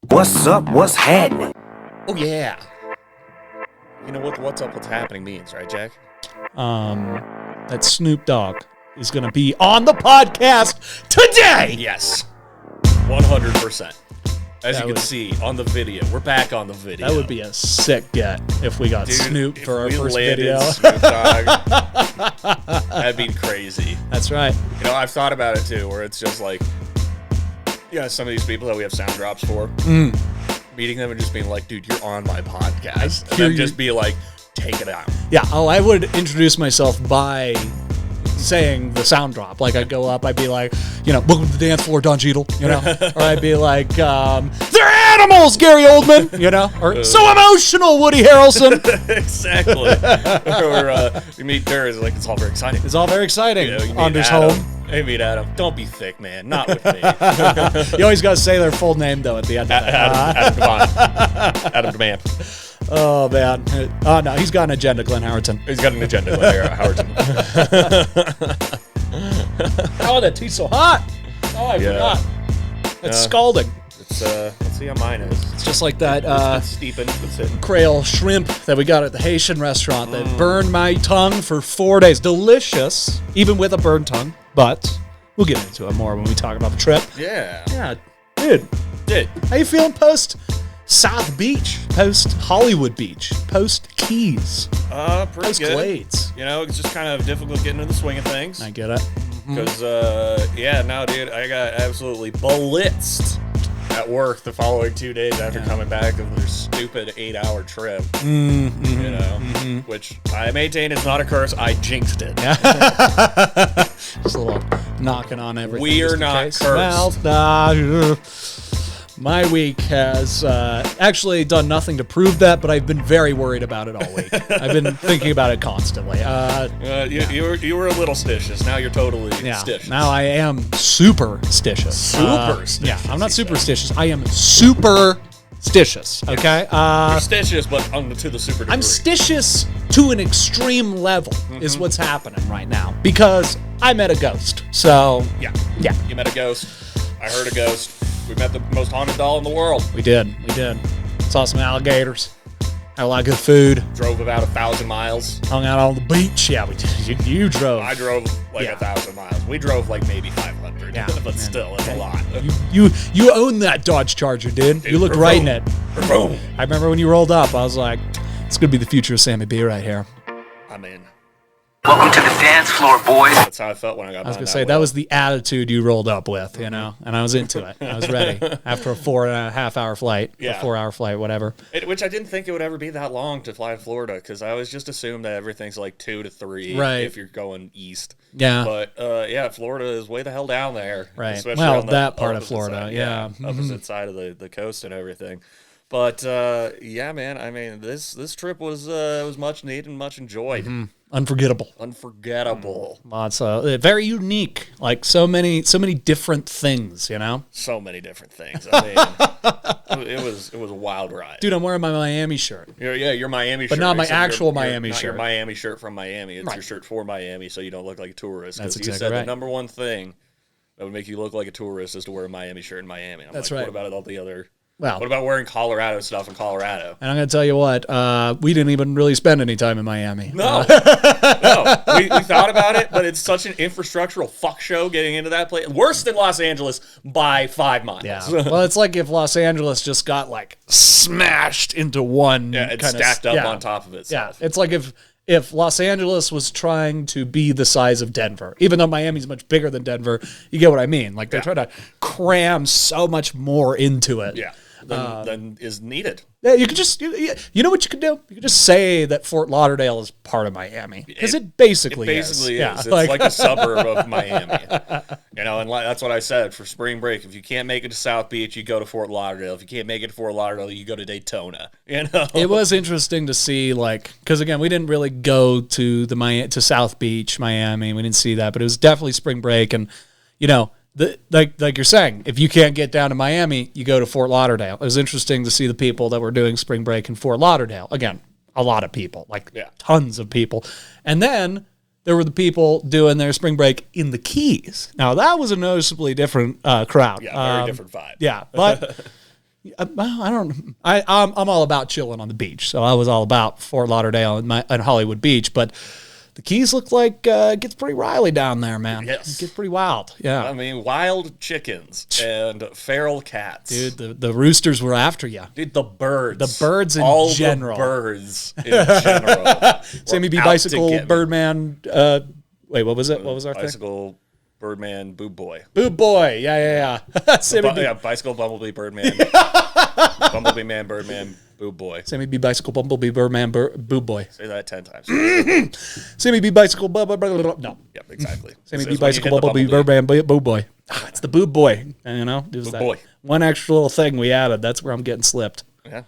What's up? What's happening? Oh, yeah. You know what what's up, what's happening means, right, Jack? That Snoop Dogg is going to be on the podcast today. Yes. 100%. As That you can would- see on the video. We're back on the video. That would be a sick get if we got Dude, Snoop if for our we first landed video. Snoop Dogg, that'd be crazy. That's right. You know, I've thought about it too, where it's just like, some of these people that we have sound drops for, meeting them and just being like, dude, you're on my podcast. And hear then you. just be like, take it out. Yeah. Oh, I would introduce myself by saying the sound drop. Like, I'd go up, I'd be like, welcome to the dance floor, Don Cheadle, or I'd be like, they're animals, Gary Oldman, or so emotional, Woody Harrelson. Exactly. Or you meet Durs, like, it's all very exciting. It's all very exciting. You meet Anders Adam. home. Hey, meet Adam. Don't be thick, man. Not with me. You always got to say their full name, though, at the end of that. Adam Devine. Adam Demand. Oh, man. Oh, no, he's got an agenda, Glenn Howerton. He's got an agenda, Howard. Oh, that tea's so hot. Oh, I forgot. It's scalding. Let's see how mine is. It's just like that It's steeping. It's sitting. Creole shrimp that we got at the Haitian restaurant that burned my tongue for 4 days. Delicious, even with a burned tongue, but we'll get into it more when we talk about the trip. Yeah. Yeah, dude. How you feeling post South Beach, post Hollywood Beach, post Keys, Pretty post good. Glades? It's just kind of difficult getting into the swing of things. I get it. Because, dude, I got absolutely blitzed at work the following 2 days after coming back of their stupid 8-hour trip. Which I maintain is not a curse. I jinxed it. Just a little knocking on everything. We are just in not case. cursed. Well, my week has actually done nothing to prove that, but I've been very worried about it all week. I've been thinking about it constantly. You were a little stitious. Now you're totally stitious. Now I am superstitious. Superstitious, Yeah, I'm not he said. superstitious. I am superstitious. Okay. You're stitious, but to the super degree. I'm stitious to an extreme level is what's happening right now because I met a ghost. So Yeah. yeah, You met a ghost. I heard a ghost. We met the most haunted doll in the world. we did. Saw some alligators. Had a lot of good food. Drove about 1,000 miles. Hung out on the beach. Yeah, we did. You drove. I drove like Yeah. 1,000 miles. We drove like maybe 500. Yeah, but man. still, it's a lot. You own that Dodge Charger, dude. You look right in it. Boom. I remember when you rolled up, I was like, it's gonna be the future of Sammy B right here. I'm in. Welcome to the dance floor, boys. That's how I felt when I got I was gonna say that was the attitude you rolled up with, and I was into it. I was ready after a 4.5 hour flight, Yeah. 4 hour flight, whatever. Which I didn't think it would ever be that long to fly to Florida, because I always just assumed that everything's like 2 to 3 Right. if you're going east. Yeah. But Florida is way the hell down there. Right. Especially Well, on the that part of opposite Florida, side. yeah. Opposite side of the coast and everything. But man, I mean, this trip was much needed and much enjoyed. Unforgettable. Unforgettable. Lots of very unique. Like so many different things. So many different things. I mean, it was a wild ride. Dude, I'm wearing my Miami shirt. Your Miami shirt. But not my except actual your- Miami not your shirt. Miami shirt from Miami. It's Right. your shirt for Miami, so you don't look like a tourist. That's Because you exactly said right. the number one thing that would make you look like a tourist is to wear a Miami shirt in Miami. I'm That's like, right. What about all the other? Well, What about wearing Colorado stuff in Colorado? and I'm gonna tell you what, we didn't even really spend any time in Miami. No, no. We thought about it, but it's such an infrastructural fuck show getting into that place. Worse than Los Angeles by 5 miles. Yeah. Well, it's like if Los Angeles just got like smashed into one. Yeah, it's kinda stacked up yeah. on top of Yeah, itself. it's like if Los Angeles was trying to be the size of Denver, even though Miami's much bigger than Denver, you get what I mean. Like they're trying to cram so much more into it. Yeah. Than is needed. Yeah, you could just, you know what you could do? You could just say that Fort Lauderdale is part of Miami because it basically Basically, is. it's Yeah, like a suburb of Miami. And that's what I said for spring break. If you can't make it to South Beach, you go to Fort Lauderdale. If you can't make it to Fort Lauderdale, you go to Daytona. It was interesting to see, because again, we didn't really go to to South Beach, Miami. We didn't see that, but it was definitely spring break, and like you're saying, if you can't get down to Miami, you go to Fort Lauderdale. It was interesting to see the people that were doing spring break in Fort Lauderdale. Again, a lot of people, tons of people. And then there were the people doing their spring break in the Keys. Now, that was a noticeably different crowd. Yeah, very different vibe. Yeah, but I don't. I'm all about chilling on the beach, so I was all about Fort Lauderdale and Hollywood Beach, but the Keys look like it gets pretty riley down there, man. Yes. It gets pretty wild. Yeah. I mean, wild chickens and feral cats. Dude, the roosters were after you. Dude, the birds. The birds in all general. The birds in general. Sammy B. were out to Bicycle, get me. Birdman. Wait, what was it? What was our thing? Bicycle, Birdman, Boob Boy. Boob Boy. Yeah. Sammy B. Yeah, Bicycle, Bumblebee, Birdman. Bumblebee Man, Birdman, Boob Boy. Sammy B. Bicycle, Bumblebee, Birdman, Boob Boy. Say that 10 times. Sammy B. Bicycle, no. Yep, exactly. Sammy It's B. when you Bicycle, hit the Bumblebee, Birdman, Boob Boy. Ah, it's the Boob Boy. And, you know, there's Boob that Boy. one extra little thing we added. That's where I'm getting slipped. Yeah.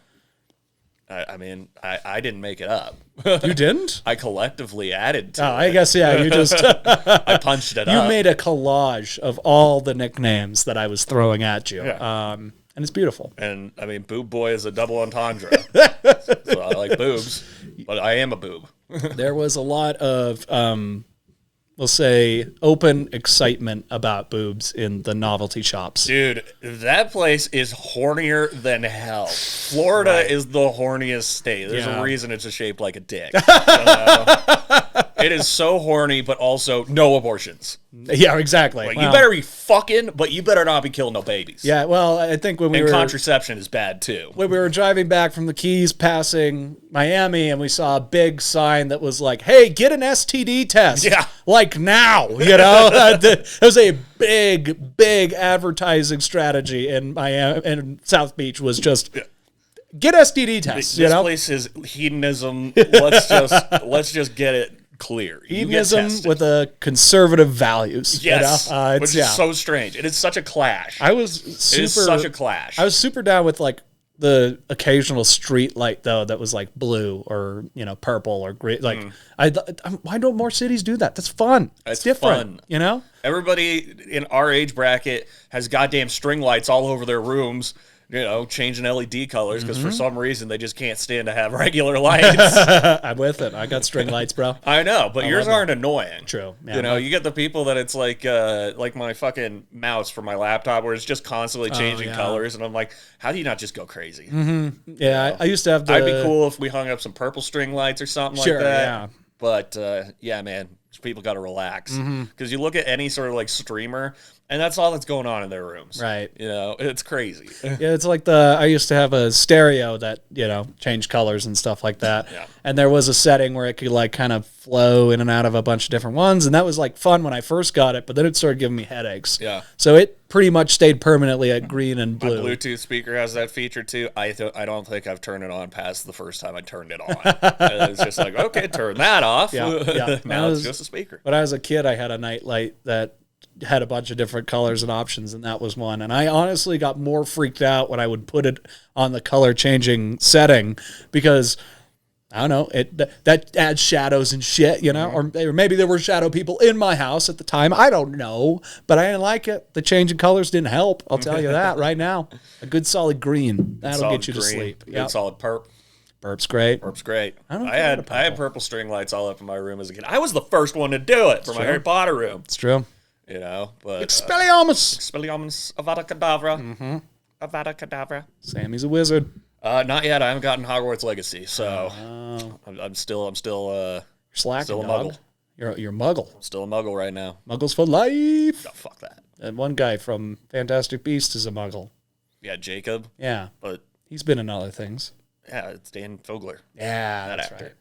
I mean, I didn't make it up. You didn't? I collectively added to Oh, it. I guess, yeah, you just... I punched it You up. made a collage of all the nicknames that I was throwing at you. Yeah. And it's beautiful. And, I mean, Boob Boy is a double entendre. So I like boobs, but I am a boob. There was a lot of, we'll say, open excitement about boobs in the novelty shops. Dude, that place is hornier than hell. Florida is the horniest state. There's Yeah. a reason it's shaped like a dick. You know? It is so horny, but also no abortions. Yeah, exactly. Like, Well, you better be fucking, but you better not be killing no babies. Yeah, well, I think when we And were... contraception is bad, too. when we were driving back from the Keys passing Miami and we saw a big sign that was like, hey, get an STD test. Yeah. Like now, you know? It was a big advertising strategy in Miami and South Beach was just get STD tests, you This know? place is hedonism. Let's just get it clear. You get Hedonism tested. with a conservative values. Yes, You know? which is so strange. It is such a clash. I was It super... is such a clash. I was super down with like the occasional street light though that was like blue or you know purple or green. Like why don't more cities do that? That's fun. It's different. fun. You know. Everybody in our age bracket has goddamn string lights all over their rooms, you know, changing LED colors because for some reason they just can't stand to have regular lights. I'm with it. I got string lights, bro. I know, but yours love aren't annoying. True. Yeah, You know, you get the people that it's like my fucking mouse for my laptop where it's just constantly changing yeah. colors, and I'm like, how do you not just go crazy? Yeah, I used to have the. I'd be cool if we hung up some purple string lights or something Sure, like that. yeah. But yeah, man, people got to relax because you look at any sort of like streamer, and that's all that's going on in their rooms. Right. You know, it's crazy. Yeah, it's like I used to have a stereo that, you know, changed colors and stuff like that. Yeah. And there was a setting where it could like kind of flow in and out of a bunch of different ones. And that was like fun when I first got it, but then it started giving me headaches. Yeah. So it pretty much stayed permanently at green and My blue. Bluetooth speaker has that feature too. I don't think I've turned it on past the first time I turned it on. And it's just like, okay, turn that off. Yeah. Now it's just a speaker. When I was a kid, I had a night light that had a bunch of different colors and options, and that was one. And I honestly got more freaked out when I would put it on the color changing setting because I don't know, that adds shadows and shit, you know, or maybe there were shadow people in my house at the time. I don't know, but I didn't like it. The changing colors didn't help. I'll tell you that right now. A good solid green that'll Solid get you to green, sleep. Good Yep. solid perp. Burp's great. Burp's great. I don't I care had about I had purple. purple string lights all up in my room as a kid. I was the first one to do it for my true. Harry Potter room. It's true. You know, but Expelliarmus. Expelliarmus Avada Kedavra. Avada Kedavra. Sammy's a wizard. Not yet. I haven't gotten Hogwarts Legacy, so Oh, I'm still you're slacking, Still a dog. muggle. You're a muggle. still a muggle right now. Muggles for life. Oh, fuck that. And one guy from Fantastic Beasts is a muggle. Yeah, Jacob, Yeah. but He's been in other things. yeah, it's Dan Fogler. Yeah, That that's actor.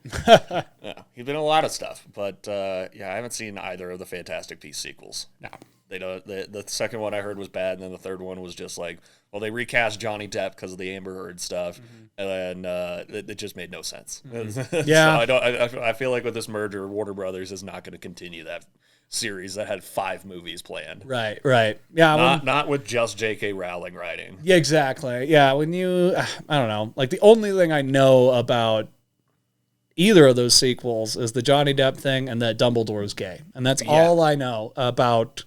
right. Yeah, he's been in a lot of stuff, but yeah, I haven't seen either of the Fantastic Beasts sequels. No. They don't. The second one I heard was bad, and then the third one was just like, well, they recast Johnny Depp because of the Amber Heard stuff, and then it just made no sense. Yeah. So I feel like with this merger, Warner Brothers is not going to continue that series that had 5 movies planned. Right. Yeah. Not with just J.K. Rowling writing. Yeah, exactly. Yeah, when you, I don't know, like the only thing I know about either of those sequels is the Johnny Depp thing and that Dumbledore's gay. And that's all I know about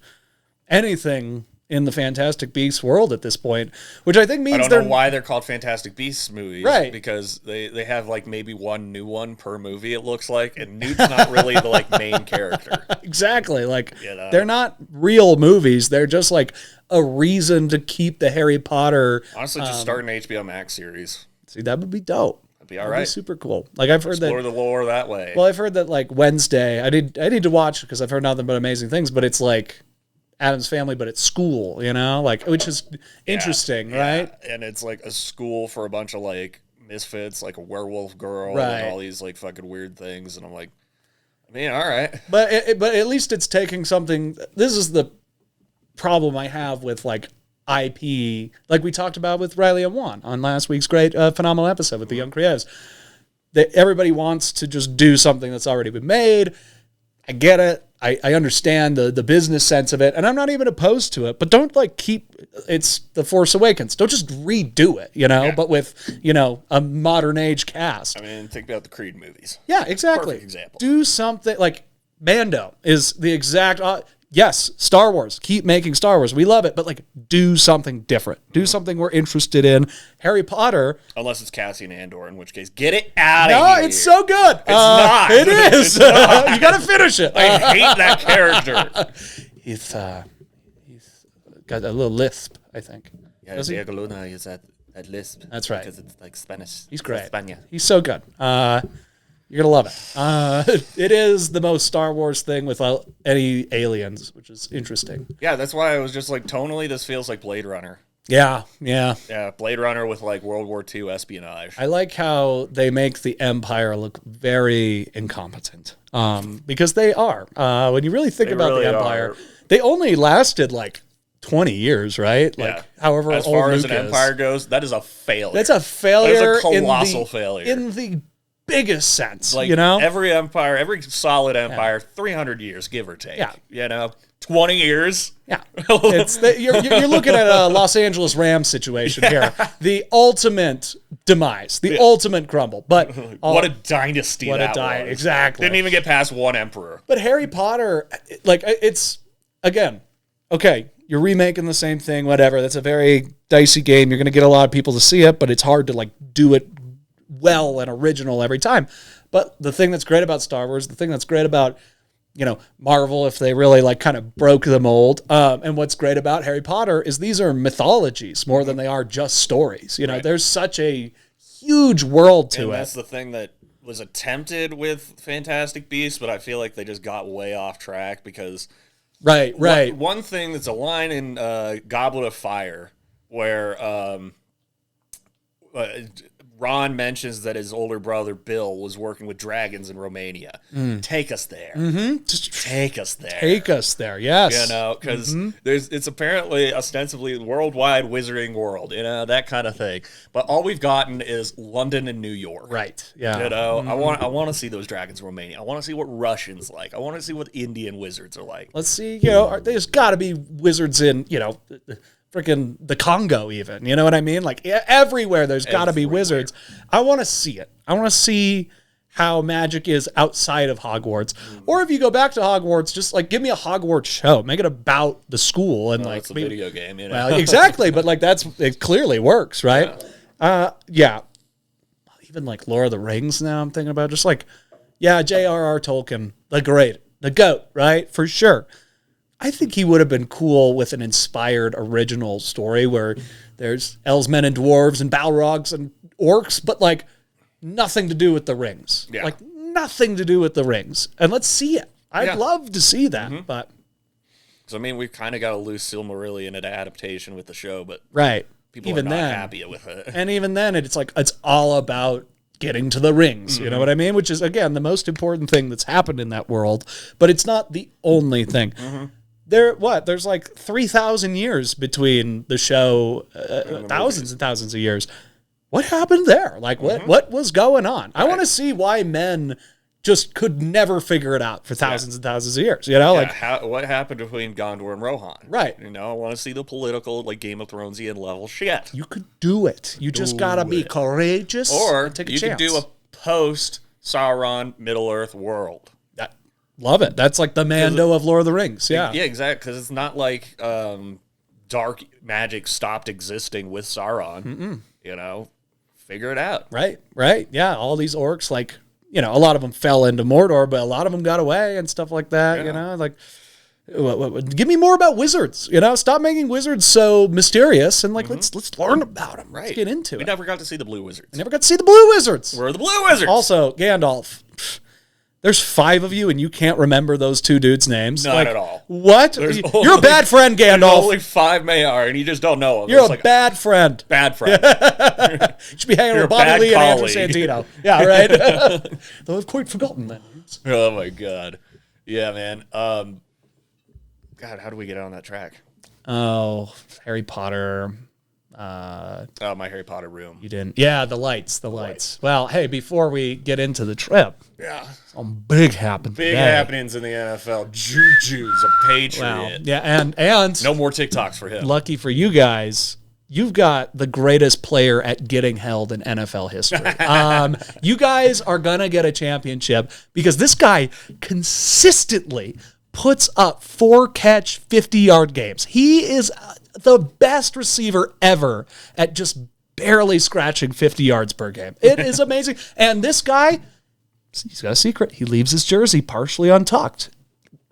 anything in the Fantastic Beasts world at this point, which I think means I don't they're know why they're called Fantastic Beasts movies. Right. Because they have like maybe one new one per movie, it looks like. And Newt's not really the like main character. exactly like You know? they're not real movies. They're just like a reason to keep the Harry Potter. Honestly, just start an HBO Max series. See, that would be dope. That'd be all right. Super cool. Like I've heard Explore the lore that way. Well, I've heard that like Wednesday. I need to watch because I've heard nothing but amazing things. But it's like Addams Family, but at school. Like which is interesting, right? And it's like a school for a bunch of like misfits, like a werewolf girl, Right. and all these like fucking weird things. And I'm like, I mean, all right. But at least it's taking something. This is the problem I have with like IP, like we talked about with Riley and Juan on last week's great phenomenal episode with the Young Creatives. That everybody wants to just do something that's already been made. I get it. I understand the business sense of it, and I'm not even opposed to it. But don't like keep it's The Force Awakens. Don't just redo it, but with a modern age cast. I mean, think about the Creed movies. Yeah, exactly. Perfect example. Do something like Mando is the exact. Yes, Star Wars. Keep making Star Wars. We love it, but like, do something different. Do something we're interested in. Harry Potter. Unless it's Cassian Andor, in which case, get it out of here. No, it's so good. It's not. It is. It's not. You got to finish it. I hate that character. He's got a little lisp, I think. Yeah, Does he? Diego Luna is that lisp. That's right. Because it's like Spanish. He's great. España. He's so good. You're going to love it. It is the most Star Wars thing without any aliens, which is interesting. Yeah, that's why I was just like, tonally, this feels like Blade Runner. Yeah. Yeah, Blade Runner with like World War II espionage. I like how they make the Empire look very incompetent. Because they are. When you really think about really the Empire, are. they only lasted like 20 years, right? Like, however as old far as Luke an is. empire goes, that is a failure. That's a failure. That is a colossal failure. In the biggest sense, like, every empire, every solid empire, 300 years, give or take. Yeah. 20 years. Yeah. You're looking at a Los Angeles Rams situation here. The ultimate demise, the ultimate crumble. But what a dynasty what that a dynasty. was. Exactly. Didn't even get past one emperor. But Harry Potter, like, it's, again, okay, you're remaking the same thing, whatever. That's a very dicey game. You're going to get a lot of people to see it, but it's hard to, like, do it well and original every time. But the thing that's great about Star Wars, the thing that's great about, Marvel, if they really, like, kind of broke the mold, and what's great about Harry Potter is these are mythologies more than they are just stories. Right. There's such a huge world to and it. That's the thing that was attempted with Fantastic Beasts, but I feel like they just got way off track because... Right. One thing that's a line in Goblet of Fire where Ron mentions that his older brother Bill was working with dragons in Romania. Take us there. Mm-hmm. Just take us there. Take us there. Yes. Because it's apparently ostensibly worldwide wizarding world, that kind of thing. But all we've gotten is London and New York. Right. Yeah. I want to see those dragons in Romania. I want to see what Russians like. I want to see what Indian wizards are like. Let's see. There's got to be wizards in freaking the Congo, even. You know what I mean? Like everywhere, there's got to be wizards. I want to see it. I want to see how magic is outside of Hogwarts. Or if you go back to Hogwarts, just like give me a Hogwarts show. Make it about the school and It's a video game, Well, exactly, but like it clearly works, right? Yeah. Even like Lord of the Rings. Now I'm thinking about just like, J.R.R. Tolkien, the GOAT, right? For sure. I think he would have been cool with an inspired original story where there's elves, men, and dwarves and balrogs and orcs, but like nothing to do with the rings. Yeah. Like nothing to do with the rings. And let's see it. I'd love to see that, but... So, I mean, we've kind of got a loose Silmarillion adaptation with the show, but people even are not then, happy with it. And even then, it's like, it's all about getting to the rings. You know what I mean? Which is, again, the most important thing that's happened in that world, but it's not the only thing. There's like 3,000 years between the show, thousands and thousands of years. What happened there? Like, what was going on? I want to see why men just could never figure it out for thousands and thousands of years. What happened between Gondor and Rohan? Right. I want to see the political, like Game of Thronesian level shit. You could do it. You just gotta be courageous, or and take a you chance. could do a post Sauron Middle Earth world. Love it. That's like the Mando of Lord of the Rings. Yeah. Yeah, exactly. Because it's not like dark magic stopped existing with Sauron. Figure it out. Right. Yeah. All these orcs, like, a lot of them fell into Mordor, but a lot of them got away and stuff like that. Give me more about wizards. Stop making wizards so mysterious and let's learn about them. Right. Let's get into We it. never got to see the Blue Wizards. I never got to see the blue wizards. We're the Blue Wizards. Also, Gandalf. There's 5 of you and you can't remember those 2 dudes' names? Not at all. What? You're a bad friend, There's Gandalf. only 5 Mayar, and you just don't know them. You're a bad friend. bad friend. You should be hanging You're with a Bobby bad Lee and Andrew colleague. Santino. Yeah, right? Though I've quite forgotten that. Oh, my God. Yeah, man. God, how do we get on that track? Oh, Harry Potter. Oh, my Harry Potter room. You didn't. Yeah, the lights. Well, hey, before we get into the trip, Yeah. some big happened Big today. happenings in the NFL. Juju's a Patriot. Wow. Yeah, and No more TikToks for him. lucky for you guys, you've got the greatest player at getting held in NFL history. You guys are going to get a championship because this guy consistently puts up 4-catch, 50-yard games. He is the best receiver ever at just barely scratching 50 yards per game. It is amazing. And this guy, he's got a secret. He leaves his jersey partially untucked.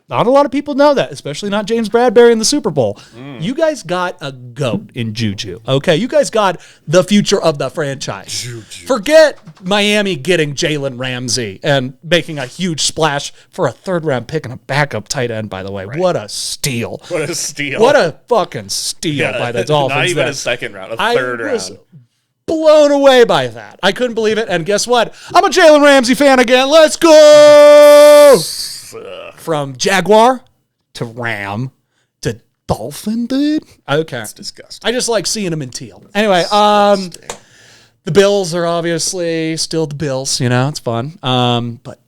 Not a lot of people know that, especially not James Bradbury in the Super Bowl. You guys got a GOAT in Juju. Okay, you guys got the future of the franchise. Juju. Forget Miami getting Jalen Ramsey and making a huge splash for a 3rd-round pick and a backup tight end, by the way. Right. What a steal. What a steal. What a fucking steal by the Dolphins. Not even there. a 2nd round, a I 3rd was round. blown away by that. I couldn't believe it. And guess what? I'm a Jalen Ramsey fan again. Let's go! From Jaguar to Ram to Dolphin, dude. Okay. It's disgusting. I just like seeing him in teal. Anyway, the Bills are obviously still the Bills. It's fun. But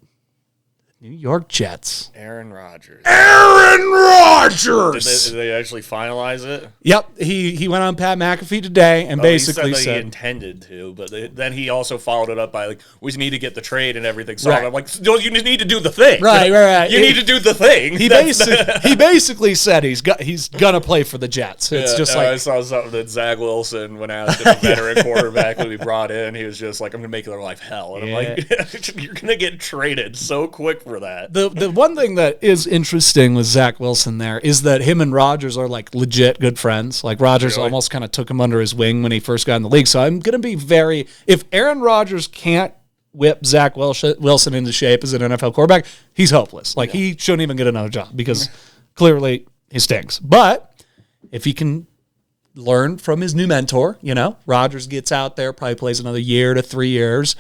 New York Jets. Aaron Rodgers. Aaron Rodgers! Did they actually finalize it? Yep. He went on Pat McAfee today and basically he said, said he intended to, but then he also followed it up by we need to get the trade and everything solved. Right. I'm like, no, you just need to do the thing. Right. You need to do the thing. He basically said he's gonna play for the Jets. It's just I saw something that Zach Wilson, when asked if a veteran quarterback would be brought in, he was just like, I'm gonna make their life hell. And I'm like, you're gonna get traded so quick for that. The one thing that is interesting with Zach Wilson there is that him and Rodgers are like legit good friends. Like Rodgers almost kind of took him under his wing when he first got in the league. So I'm gonna be if Aaron Rodgers can't whip Zach Wilson into shape as an NFL quarterback, he's hopeless. Like he shouldn't even get another job because clearly he stinks. But if he can learn from his new mentor, Rodgers gets out there, probably plays another year to 3 years.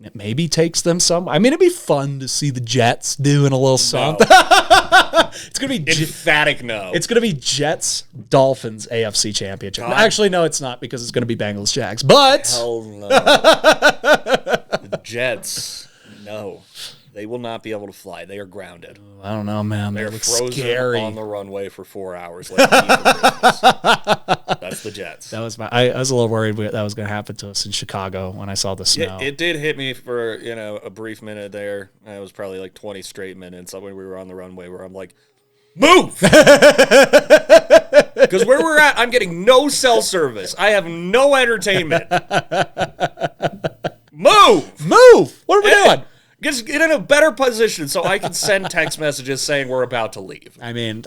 It maybe takes them some. I mean, it'd be fun to see the Jets doing a little something. It's gonna be emphatic no. It's gonna be Jets Dolphins AFC Championship. Actually, no, it's not because it's gonna be Bengals Jags. But hell no. The Jets, no. They will not be able to fly. They are grounded. I don't know, man. They're look frozen scary on the runway for 4 hours. Like That's the Jets. That was I was a little worried that was going to happen to us in Chicago when I saw the snow. It did hit me for a brief minute there. It was probably like 20 straight minutes when we were on the runway where I'm like, move! Because where we're at, I'm getting no cell service. I have no entertainment. Move! What are we doing? Just get in a better position so I can send text messages saying we're about to leave. I mean,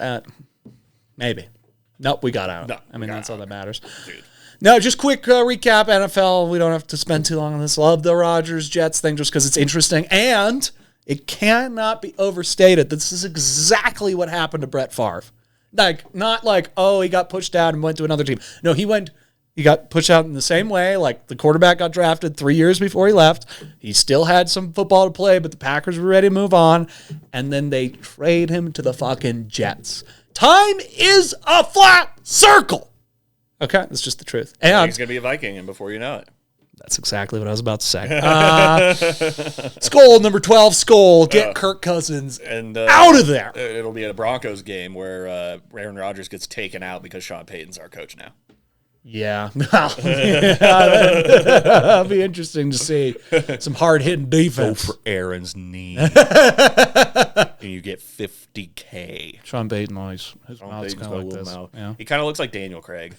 maybe. Nope, we got out. No, I mean, that's all that matters. Dude. No, just quick recap, NFL. We don't have to spend too long on this. Love the Rodgers-Jets thing just because it's interesting. And it cannot be overstated. This is exactly what happened to Brett Favre. Like, not like, oh, he got pushed out and went to another team. No, he got pushed out in the same way. Like, the quarterback got drafted 3 years before he left. He still had some football to play, but the Packers were ready to move on. And then they trade him to the fucking Jets. Time is a flat circle. Okay, that's just the truth. And He's going to be a Viking, and before you know it. That's exactly what I was about to say. Skull, number 12, Skull. Get Kirk Cousins out of there. It'll be a Broncos game where Aaron Rodgers gets taken out because Sean Payton's our coach now. Yeah. That'll be interesting to see. Some hard-hitting defense. Go for Aaron's knee. And you get $50K. Sean Payton always, his mouth's Payton's kind got a of like little this. mouth. Yeah. He kind of looks like Daniel Craig.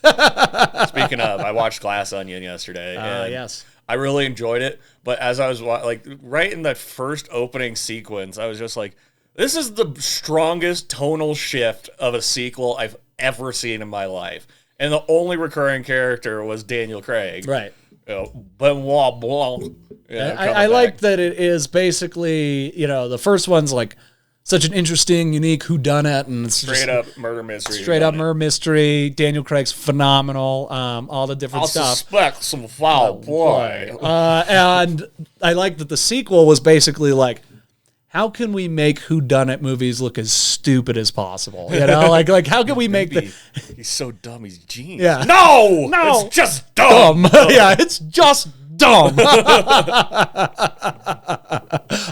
Speaking of, I watched Glass Onion yesterday. And yes. I really enjoyed it. But as I was right in that first opening sequence, I was just like, This is the strongest tonal shift of a sequel I've ever seen in my life. And the only recurring character was Daniel Craig. Right. Benoit Blanc. Yeah, I like that it is basically, the first one's like such an interesting, unique whodunit, and it's straight up murder mystery. Straight up murder mystery. Daniel Craig's phenomenal. All the different stuff. I suspect some foul play. And I like that the sequel was basically like, how can we make whodunit movies look as stupid as possible? Like how can we make he's so dumb, he's genius. Yeah. No, it's just dumb. Yeah, it's just dumb.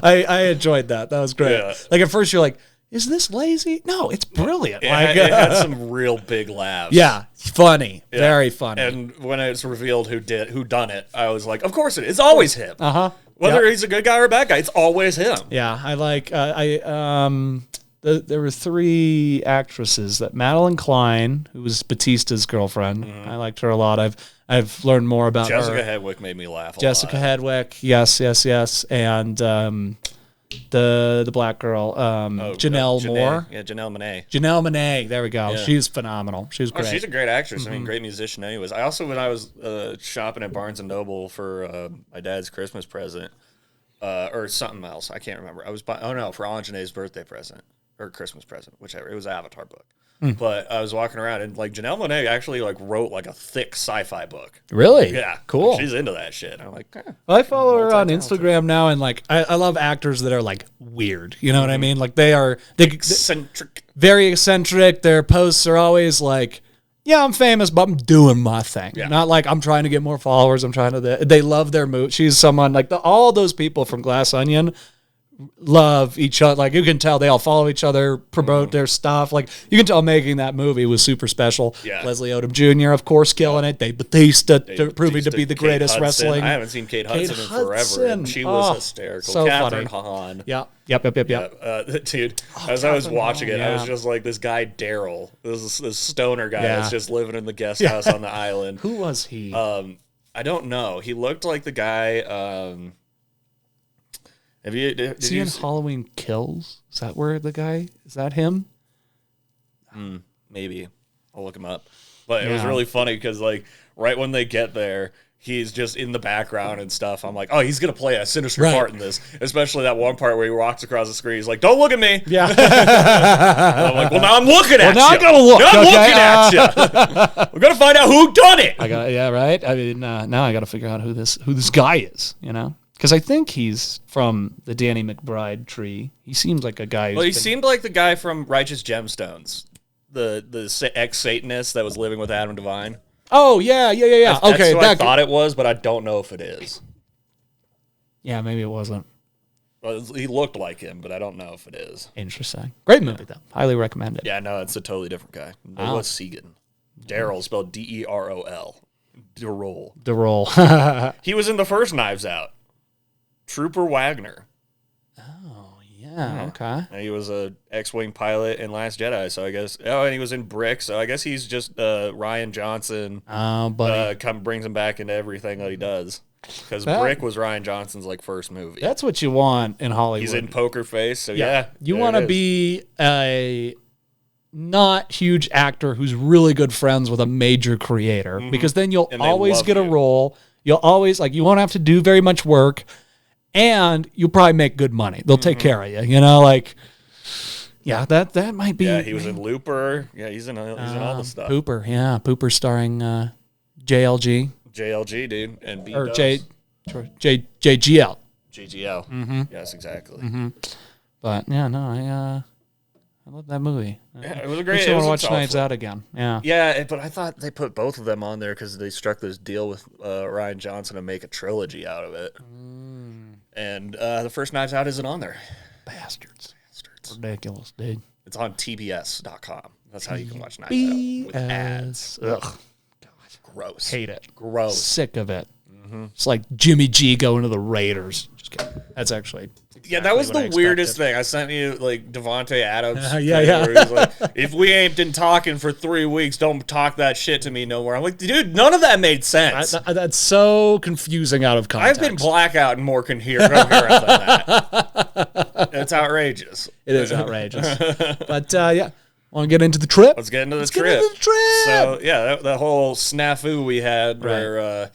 I enjoyed that. That was great. Yeah. Like at first you're like, is this lazy? No, it's brilliant. It had some real big laughs. Yeah, funny, very funny. And when it's revealed who done it, I was like, of course it is. It's always him. Whether he's a good guy or a bad guy, it's always him. Yeah, I like. There were 3 actresses. That Madeline Klein, who was Batista's girlfriend. I liked her a lot. I've learned more about Jessica her. Jessica Hedwick made me laugh a lot. Jessica Hedwick, yes, and the black girl, Janelle Moore. Yeah, Janelle Monáe. Janelle Monáe. There we go. Yeah. She's phenomenal. She's great. She's a great actress. I mean, great musician anyways. I also, when I was shopping at Barnes & Noble for my dad's Christmas present, or something else, I can't remember. I was buying, for Anjane's birthday present, or Christmas present, whichever. It was an Avatar book. But I was walking around, and like Janelle Monáe actually like wrote like a thick sci-fi book. Really? Yeah. Cool. She's into that shit. I'm like, I follow her on Instagram now, and like I love actors that are like weird. You know what I mean? Like they eccentric, very eccentric. Their posts are always like, yeah, I'm famous, but I'm doing my thing. Yeah. Not like I'm trying to get more followers. I'm trying to. They love their mood. She's someone like all those people from Glass Onion love each other. Like you can tell they all follow each other, promote their stuff. Like you can tell making that movie was super special. Yeah. Leslie Odom Jr. of course killing it. Dave Batista proving to be the greatest wrestling. I haven't seen Kate Hudson in forever, and she was hysterical. So Catherine funny. Hahn. Yep. Dude, as I was watching it, I was just like, this guy Daryl, this stoner guy that's just living in the guest house on the island. Who was he? I don't know. He looked like the guy. Is he in Halloween Kills? Is that where the guy? Is that him? Maybe. I'll look him up. But it was really funny because, like, right when they get there, he's just in the background and stuff. I'm like, oh, he's going to play a sinister part in this. Especially that one part where he walks across the screen. He's like, don't look at me. Yeah. I'm like, well, now I'm looking at you. Now I got to look. Now I'm looking at you. We're going to find out who done it. Right? I mean, now I got to figure out who this guy is, Because I think he's from the Danny McBride tree. He seems like a guy. Well, he seemed like the guy from Righteous Gemstones, the ex-Satanist that was living with Adam Devine. Oh yeah. Okay, that's what I thought it was, but I don't know if it is. Yeah, maybe it wasn't. Well, he looked like him, but I don't know if it is. Interesting. Great movie though. Highly recommend it. Yeah, no, it's a totally different guy. It was Segan. Daryl spelled Derol. Derol. He was in the first Knives Out. Trooper Wagner. Oh, yeah, okay. And he was a X-Wing pilot in Last Jedi, so I guess... Oh, and he was in Brick, so I guess he's just Rian Johnson. Oh, buddy. Brings him back into everything that he does. Because Brick was Rian Johnson's, first movie. That's what you want in Hollywood. He's in Poker Face, so yeah. You want to be a not huge actor who's really good friends with a major creator, because then you'll always get a role. You'll always, you won't have to do very much work. And you'll probably make good money. They'll take care of you, that might be. Yeah, he was in Looper. Yeah, he's in all the stuff. Pooper starring JLG. JLG, dude, and B. Or JGL. JGL. Mm-hmm. Yes, exactly. Mm-hmm. But I love that movie. Yeah, it was a great. I want to watch Knives Out again. Yeah. Yeah, but I thought they put both of them on there because they struck this deal with Rian Johnson to make a trilogy out of it. And the first Knives Out isn't on there. Bastards. Ridiculous, dude. It's on TBS.com. That's how you can watch Knives Out with ads. Ugh. God. Gross. Hate it. Gross. Sick of it. Mm-hmm. It's like Jimmy G going to the Raiders. Just kidding. That's actually... Yeah, that was the weirdest thing. I sent you Devontae Adams. Yeah. Where he's like, if we ain't been talking for 3 weeks, don't talk that shit to me no more. I'm like, dude, none of that made sense. That's so confusing out of context. I've been blackout and more coherent than that. It's outrageous. It is outrageous. But yeah, want to get into the trip? Let's get into the Get trip. into the trip. So yeah, that whole snafu we had where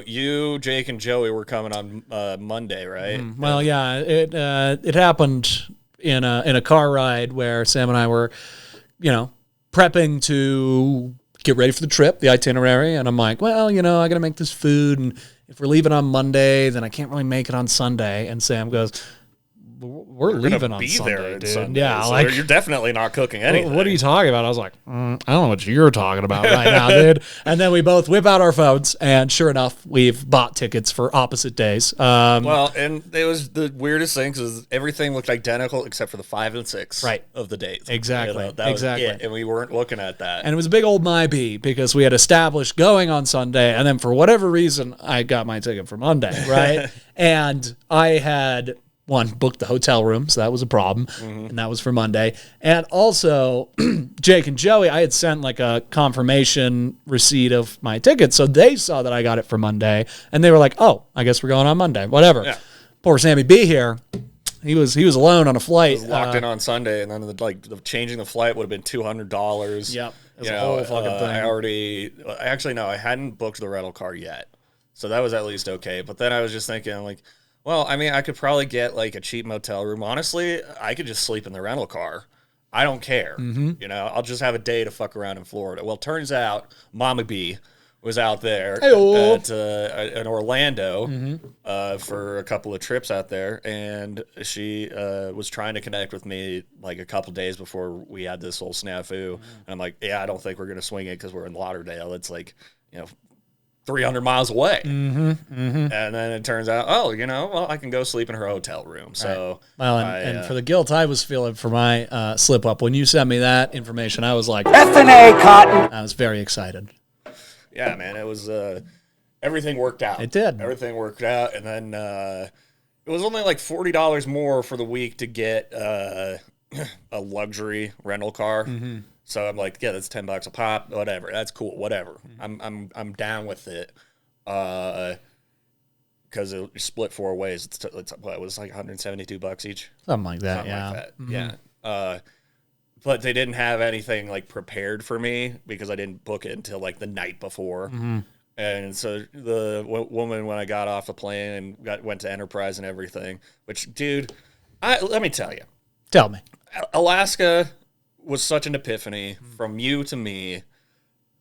you, Jake, and Joey were coming on Monday, right? Well, yeah, it happened in a car ride where Sam and I were, prepping to get ready for the trip, the itinerary, and I'm like, well, I got to make this food, and if we're leaving on Monday, then I can't really make it on Sunday. And Sam goes, we're leaving on Sunday, dude. Sunday, Yeah, so like you're definitely not cooking anything. what are you talking about? I was like, I don't know what you're talking about right now, dude. And then we both whip out our phones, and sure enough, we've bought tickets for opposite days. Well, and it was the weirdest thing because everything looked identical except for the 5 and 6 of the dates. Exactly. That exactly. was it, and we weren't looking at that. And it was a big old maybe because we had established going on Sunday, and then for whatever reason, I got my ticket for Monday, right? And I had booked the hotel room, so that was a problem, and that was for Monday. And also, Jake and Joey, I had sent like a confirmation receipt of my ticket, so they saw that I got it for Monday, and they were like, "Oh, I guess we're going on Monday, whatever." Yeah. Poor Sammy B here. He was alone on a flight. He was locked in on Sunday, and then the changing the flight would have been $200. Yep, it was a whole fucking thing. I hadn't booked the rental car yet, so that was at least okay. But then I was just thinking, like, well, I mean, I could probably get like a cheap motel room. Honestly, I could just sleep in the rental car. I don't care. I'll just have a day to fuck around in Florida. Well, turns out Mama B was out there in Orlando for a couple of trips out there, and she was trying to connect with me like a couple days before we had this whole snafu. And I'm like, yeah, I don't think we're going to swing it because we're in Lauderdale. It's like, 300 miles away. And then it turns out, I can go sleep in her hotel room. So, well, and for the guilt I was feeling for my slip up, when you sent me that information, I was like, F&A Cotton. I was very excited. Yeah, man, it was, everything worked out. It did. Everything worked out. And then it was only like $40 more for the week to get a luxury rental car. So I'm like, yeah, that's $10 a pop, whatever. That's cool, whatever. I'm down with it, because it split 4 ways. It was like $172 each, something like that. Yeah. But they didn't have anything like prepared for me because I didn't book it until like the night before. And so the woman, when I got off the plane and went to Enterprise and everything, which, dude, let me tell you. Tell me. Alaska was such an epiphany from you to me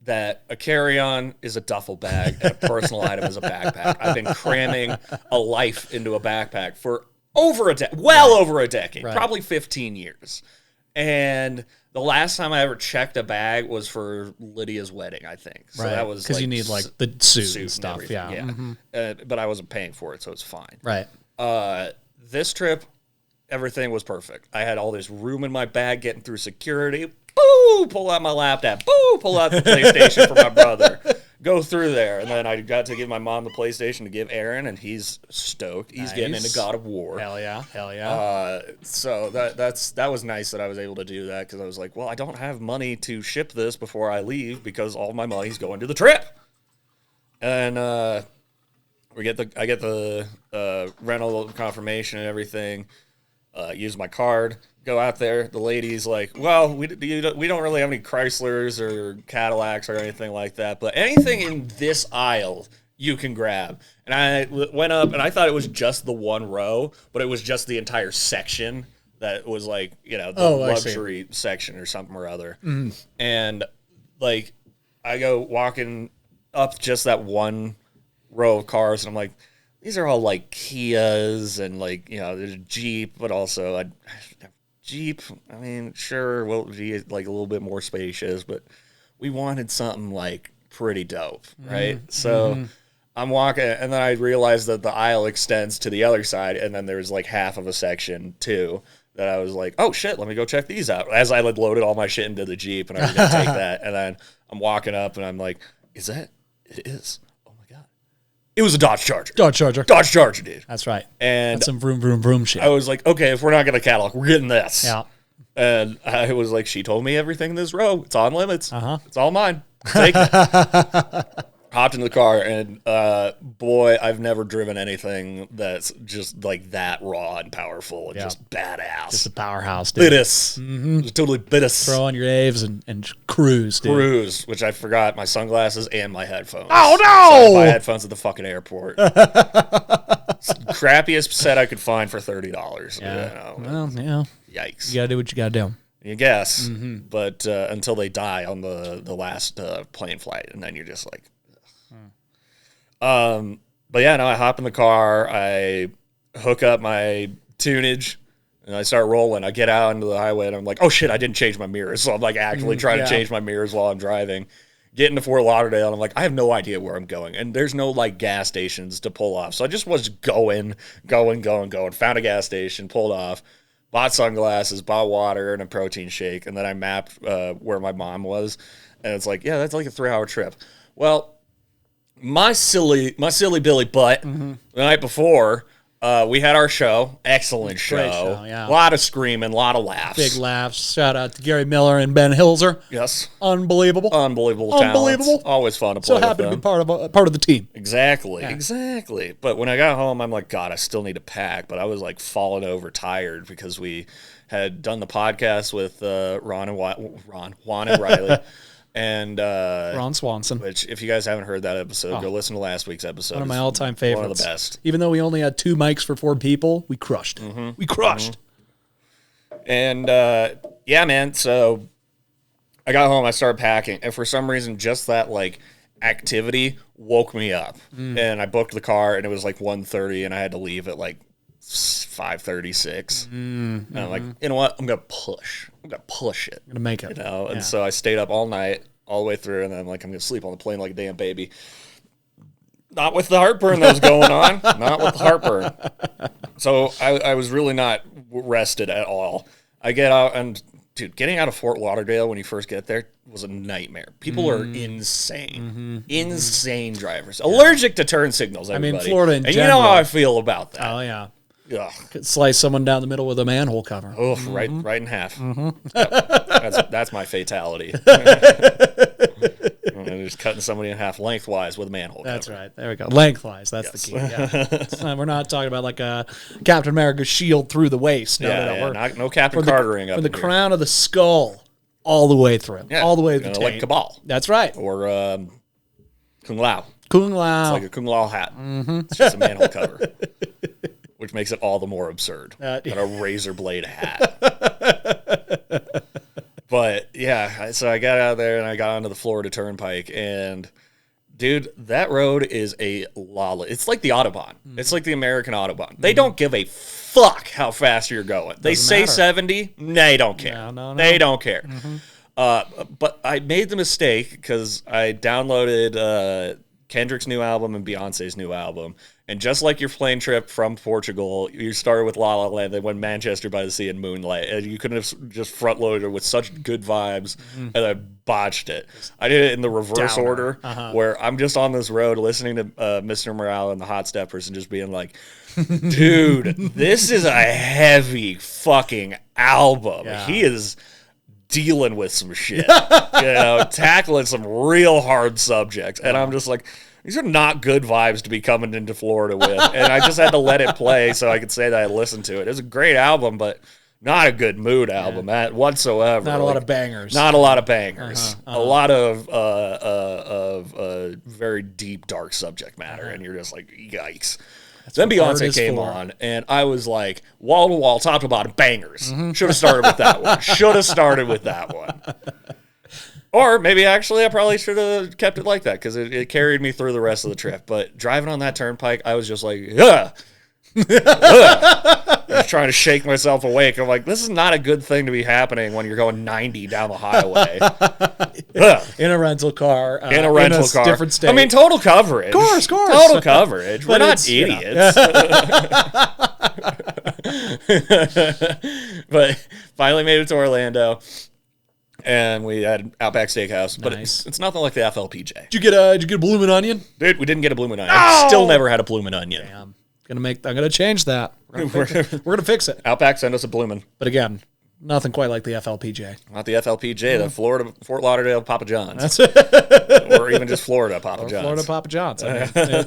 that a carry-on is a duffel bag and a personal item is a backpack. I've been cramming a life into a backpack for over a decade, probably 15 years. And the last time I ever checked a bag was for Lydia's wedding, I think. So that was because like, you need like the suit and stuff. Yeah. But I wasn't paying for it, so it's fine. Right. This trip, everything was perfect. I had all this room in my bag getting through security. Boo! Pull out my laptop. Boo! Pull out the PlayStation for my brother. Go through there. And then I got to give my mom the PlayStation to give Aaron, and he's stoked. He's getting into God of War. Hell yeah. So that was nice that I was able to do that, because I was like, well, I don't have money to ship this before I leave because all my money's going to the trip. And I get the rental confirmation and everything. Use my card, go out there. The lady's like, well, we don't really have any Chryslers or Cadillacs or anything like that, but anything in this aisle you can grab. And I went up, and I thought it was just the one row, but it was just the entire section that was like, the luxury section or something or other. And like, I go walking up just that one row of cars, and I'm like, these are all like Kias and like, there's a Jeep, but also a Jeep. I mean, sure, will be like a little bit more spacious, but we wanted something like pretty dope, right? So I'm walking, and then I realized that the aisle extends to the other side, and then there's like half of a section too that I was like, oh shit, let me go check these out. As I had loaded all my shit into the Jeep, and I was gonna take that, and then I'm walking up, and I'm like, is that? It is. It was a Dodge Charger. Dodge Charger, dude. That's right. And that's some vroom, vroom, vroom shit. I was like, okay, if we're not getting a Cadillac, we're getting this. Yeah. And I was like, she told me everything in this row. It's on limits. It's all mine. Take it. Hopped in the car, and boy, I've never driven anything that's just like that raw and powerful and just badass. It's a powerhouse, dude. Bitus. Just totally bitus. Throw on your Aves and cruise, dude. Cruise, which I forgot my sunglasses and my headphones. Oh, no! So I had my headphones at the fucking airport. Crappiest set I could find for $30. Yeah. You know? Well, yeah. Yikes. You got to do what you got to do. You guess. But until they die on the last plane flight, and then you're just like... But yeah, no, I hop in the car, I hook up my tunage, and I start rolling. I get out into the highway, and I'm like, oh shit, I didn't change my mirrors. So I'm like actually trying to change my mirrors while I'm driving. Get into Fort Lauderdale, and I'm like, I have no idea where I'm going. And there's no like gas stations to pull off. So I just was going. Found a gas station, pulled off, bought sunglasses, bought water and a protein shake, and then I mapped where my mom was. And it's like, yeah, that's like a 3-hour trip. Well, my silly Billy butt, the night before, we had our show. Excellent show. Great show, yeah. A lot of screaming, a lot of laughs. Big laughs. Shout out to Gary Miller and Ben Hilzer. Yes. Unbelievable. Unbelievable talents. Always fun to play So happy with to them. be part of the team. Exactly. But when I got home, I'm like, God, I still need to pack. But I was like falling over tired because we had done the podcast with Juan and Riley. And Ron Swanson. which, if you guys haven't heard that episode, go listen to last week's episode. One of my all-time favorites. One of the best. Even though we only had 2 mics for 4 people, we crushed. We crushed. And yeah, man. So I got home, I started packing, and for some reason, just that like activity woke me up. And I booked the car, and it was like 1:30, and I had to leave at like 5:36. And I'm like, you know what? I'm gonna push. I'm gonna push it. Gonna make it. You know. And so I stayed up all night, all the way through, and then I'm like, I'm gonna sleep on the plane like a damn baby. Not with the heartburn that was going on. Not with the heartburn. So I was really not rested at all. I get out, and dude, getting out of Fort Lauderdale when you first get there was a nightmare. People are insane. Insane drivers. Allergic to turn signals, everybody. I mean, Florida in and general. you know how I feel about that. Oh, yeah. Ugh. Could slice someone down the middle with a manhole cover. Oh, right in half. Yep. That's my fatality. And just cutting somebody in half lengthwise with a manhole cover. That's right. There we go. Lengthwise. That's the key. Yeah. We're not talking about like a Captain America shield through the waist. No. No Captain Cartering up From the in here. crown of the skull all the way through. Yeah. All the way to the tail. like Cabal. That's right. Or Kung Lao. Kung Lao. It's like a Kung Lao hat. It's just a manhole cover. Which makes it all the more absurd than a razor blade hat. But yeah, so I got out there and I got onto the Florida Turnpike, and dude, that road is a lawless. It's like the Autobahn. It's like the American Autobahn. They don't give a fuck how fast you're going. They say matter. 70. They don't care. No. They don't care. But I made the mistake because I downloaded Kendrick's new album and Beyonce's new album. And just like your plane trip from Portugal, you started with La La Land, then went Manchester by the Sea and Moonlight. And you couldn't have just front loaded it with such good vibes, and I botched it. I did it in the reverse order, where I'm just on this road listening to Mr. Morale and the Hot Steppers and just being like, dude, this is a heavy fucking album. Yeah. He is dealing with some shit, tackling some real hard subjects. And I'm just like, these are not good vibes to be coming into Florida with. And I just had to let it play so I could say that I listened to it. It was a great album, but not a good mood album whatsoever. Not a lot of bangers. Not a lot of bangers. A lot of very deep, dark subject matter. And you're just like, yikes. Then Beyonce came on, and I was like, wall to wall, top to bottom, bangers. Should have started with that one. Or maybe actually I probably should have kept it like that because it carried me through the rest of the trip. But driving on that turnpike, I was just like, ugh. I was trying to shake myself awake. I'm like, this is not a good thing to be happening when you're going 90 down the highway. In a rental car. Different state. I mean, total coverage. Of course. Total coverage. We're not idiots. But finally made it to Orlando. And we had Outback Steakhouse, but Nice. it's nothing like the FLPJ. Did you get a bloomin' onion? Dude, we didn't get a bloomin' onion. I still never had a bloomin' onion. I'm gonna change that. We're gonna fix it. Outback, send us a bloomin'. But again, Nothing quite like the FLPJ. Not the FLPJ, the Florida Fort Lauderdale Papa John's. Or even just Florida Papa John's. Florida Papa John's. I mean,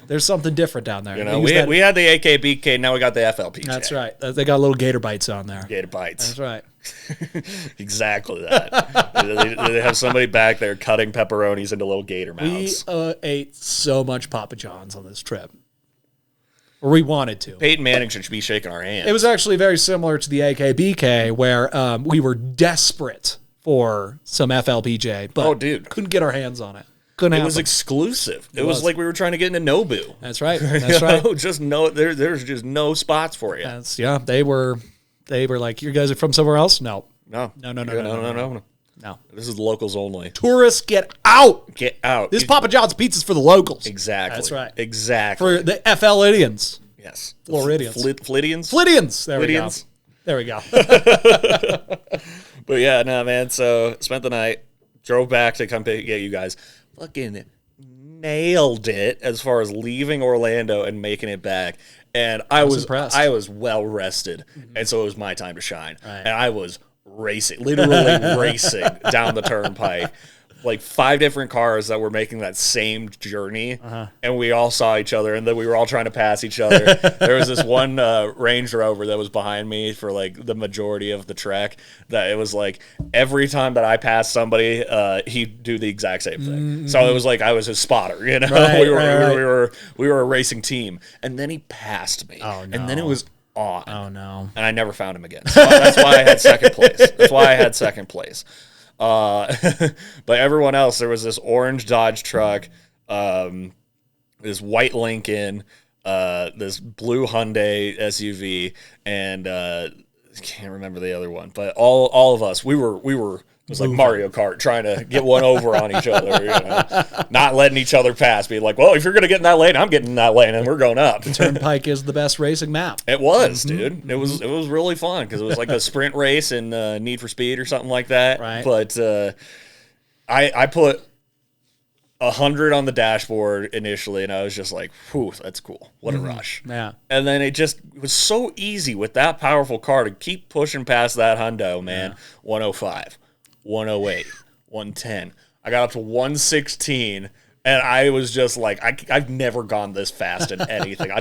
there's something different down there. You know, we had the AKBK, now we got the FLPJ. That's right. They got little gator bites on there. Gator bites. That's right. Exactly that. they have somebody back there cutting pepperonis into little gator mouths. We ate so much Papa John's on this trip. Or we wanted to. Peyton Manning should be shaking our hands. It was actually very similar to the AKBK, where we were desperate for some FLPJ, but couldn't get our hands on it. Couldn't happen. It was exclusive. It was like we were trying to get into Nobu. That's right. That's right. Just there's just no spots for you. They were like, you guys are from somewhere else? No. No. This is locals only. Tourists, get out. Get out. This Papa John's pizza's for the locals. Exactly. That's right. Exactly. For the FLidians. Yes. Floridians. Floridians? Floridians. There we go. There we go. But yeah, no, man. So spent the night, drove back to come get you guys. Fucking nailed it as far as leaving Orlando and making it back. And I was impressed. I was well rested. And so it was my time to shine. Right. And I was literally racing down the turnpike. Like 5 different cars that were making that same journey, and we all saw each other, and then we were all trying to pass each other. There was this one Range Rover that was behind me for like the majority of the trek. That it was like every time that I passed somebody, he'd do the exact same thing. So it was like I was his spotter, you know. Right, we were a racing team, and then he passed me, and then it was on. Oh no! And I never found him again. So that's why I had second place. But everyone else, there was this orange Dodge truck, this white Lincoln, this blue Hyundai SUV, and I can't remember the other one. But all of us, we were. It was like Mario Kart, trying to get one over on each other, you know, not letting each other pass. Being like, well, if you're going to get in that lane, I'm getting in that lane, and we're going up. The Turnpike is the best racing map. It was, dude. It was really fun because it was like a sprint race in Need for Speed or something like that. Right. But I put 100 on the dashboard initially, and I was just like, whew, that's cool. What a rush. Yeah. And then it was so easy with that powerful car to keep pushing past that hundo, man. Yeah. 105. 108, 110. I got up to 116, and I was just like, I've never gone this fast in anything. I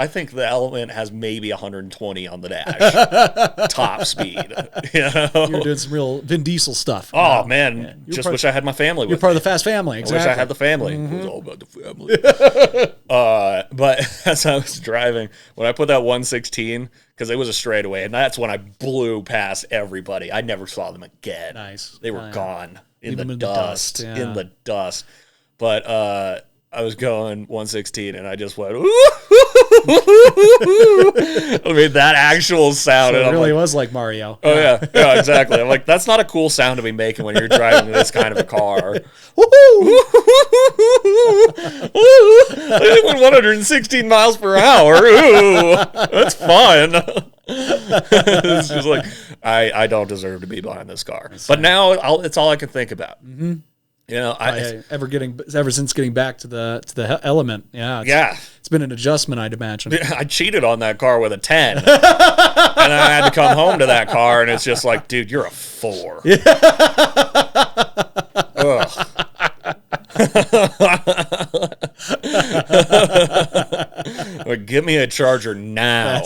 think the Element has maybe 120 on the dash, top speed. You know? You're doing some real Vin Diesel stuff. Oh man, yeah. Just wish I had my family with me. You're part of the fast family. Exactly. I wish I had the family. It was all about the family. But as I was driving, when I put that 116. Because it was a straightaway, and that's when I blew past everybody. I never saw them again. Nice. They were gone in the dust. In the dust. But I was going 116, and I just went, ooh. I mean, that actual sound. So it really was like Mario. Oh, yeah, exactly. I'm like, that's not a cool sound to be making when you're driving this kind of a car. I went 116 miles per hour. Ooh, that's fun. It's just like, I don't deserve to be behind this car. But now it's all I can think about. Mm-hmm. You know, ever since getting back to the Element, it's been an adjustment, I'd imagine. I cheated on that car with a 10, and I had to come home to that car, and it's just like, dude, you're a 4. Ugh. Like, give me a Charger now.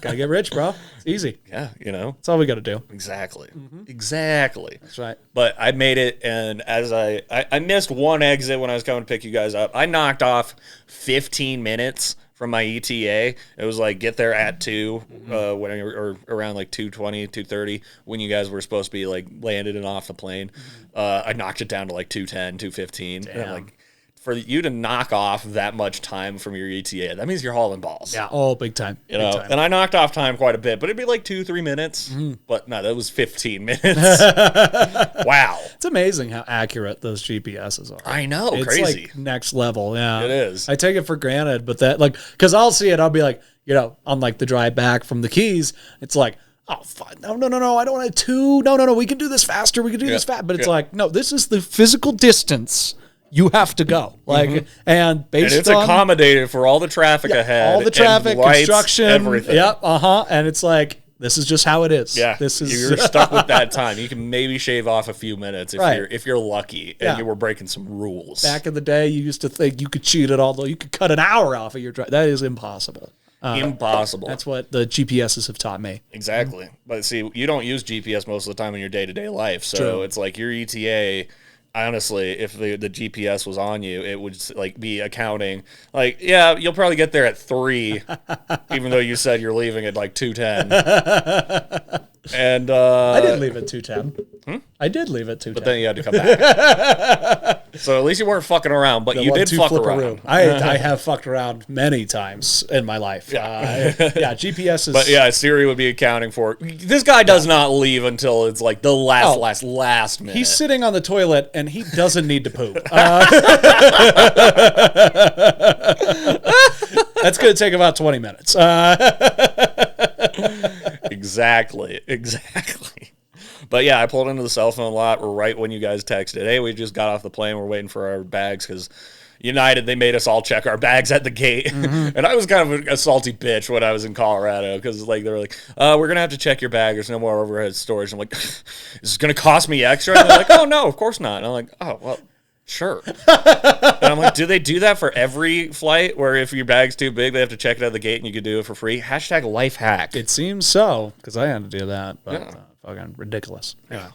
Gotta get rich, bro. It's easy. Yeah, you know. That's all we gotta do. Exactly. Mm-hmm. Exactly. That's right. But I made it, and as I missed one exit when I was coming to pick you guys up. I knocked off 15 minutes from my ETA. It was like get there at 2, or around like 2:20, 2:30 when you guys were supposed to be like landed and off the plane. I knocked it down to like 2:10, 2:15. And I'm like, for you to knock off that much time from your ETA, that means you're hauling balls. Yeah, all big time. You know, and I knocked off time quite a bit, but it'd be like 2-3 minutes. Mm-hmm. But no, that was 15 minutes. Wow. It's amazing how accurate those GPSs are. I know, it's crazy. Like next level, yeah. It is. I take it for granted, but that, like, because I'll see it, I'll be like, you know, on like the drive back from the Keys, it's like, oh, fine. No, I don't want to 2. No, we can do this faster. We can do this fast. But it's like, no, this is the physical distance you have to go. Like, and based And it's on accommodated for all the traffic ahead. all the traffic, and lights, construction, everything. Yep, and it's like, this is just how it is. Yeah, this is you're stuck with that time. You can maybe shave off a few minutes Right. if you're lucky and you were breaking some rules. Back in the day, you used to think you could cheat at all. You could cut an hour off of your drive. That is impossible. Impossible. That's what the GPSs have taught me. Exactly. But see, you don't use GPS most of the time in your day-to-day life. So True. it's like your ETA, honestly, if the GPS was on you, it would like be accounting. Like, yeah, you'll probably get there at 3, even though you said you're leaving at like 2:10. And I didn't leave at 2:10. I did leave at 2:10. But then you had to come back. So at least you weren't fucking around, but you did fuck around. I have fucked around many times in my life. Yeah, GPS is. But yeah, Siri would be accounting for. This guy does not leave until it's like the last minute. He's sitting on the toilet and he doesn't need to poop. That's going to take about 20 minutes. Exactly. But yeah, I pulled into the cell phone lot right when you guys texted. Hey, we just got off the plane. We're waiting for our bags because United, they made us all check our bags at the gate. And I was kind of a salty bitch when I was in Colorado because like they were like, we're going to have to check your bag. There's no more overhead storage. I'm like, is this going to cost me extra? And they're like, oh, no, of course not. And I'm like, oh, well, sure. And I'm like, do they do that for every flight where if your bag's too big, they have to check it at the gate and you could do it for free? Hashtag life hack. It seems so because I had to do that. But fucking ridiculous. Yeah.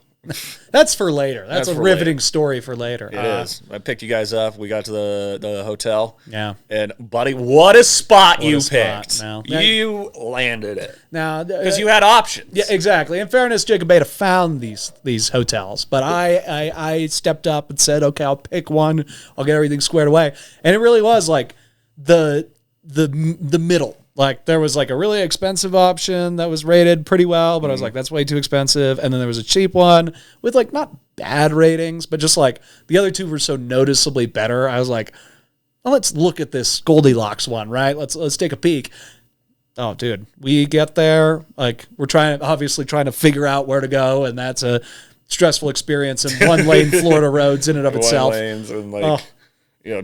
That's for later. That's a for riveting later. story for later. It is. I picked you guys up. We got to the hotel. Yeah. And, buddy, what a spot you spot. picked. Now- You landed it. Now, Because you had options. yeah, exactly. In fairness, Jacob Beta found these hotels, but I stepped up and said, okay, I'll pick one. I'll get everything squared away. And it really was like the middle. Like there was like a really expensive option that was rated pretty well, but I was like, that's way too expensive. And then there was a cheap one with like not bad ratings, but just like the other two were so noticeably better. I was like, well, let's look at this Goldilocks one, right? Let's take a peek. Oh, dude, we get there. Like we're obviously trying to figure out where to go. And that's a stressful experience in one lane Florida roads in and of itself. Lanes and like,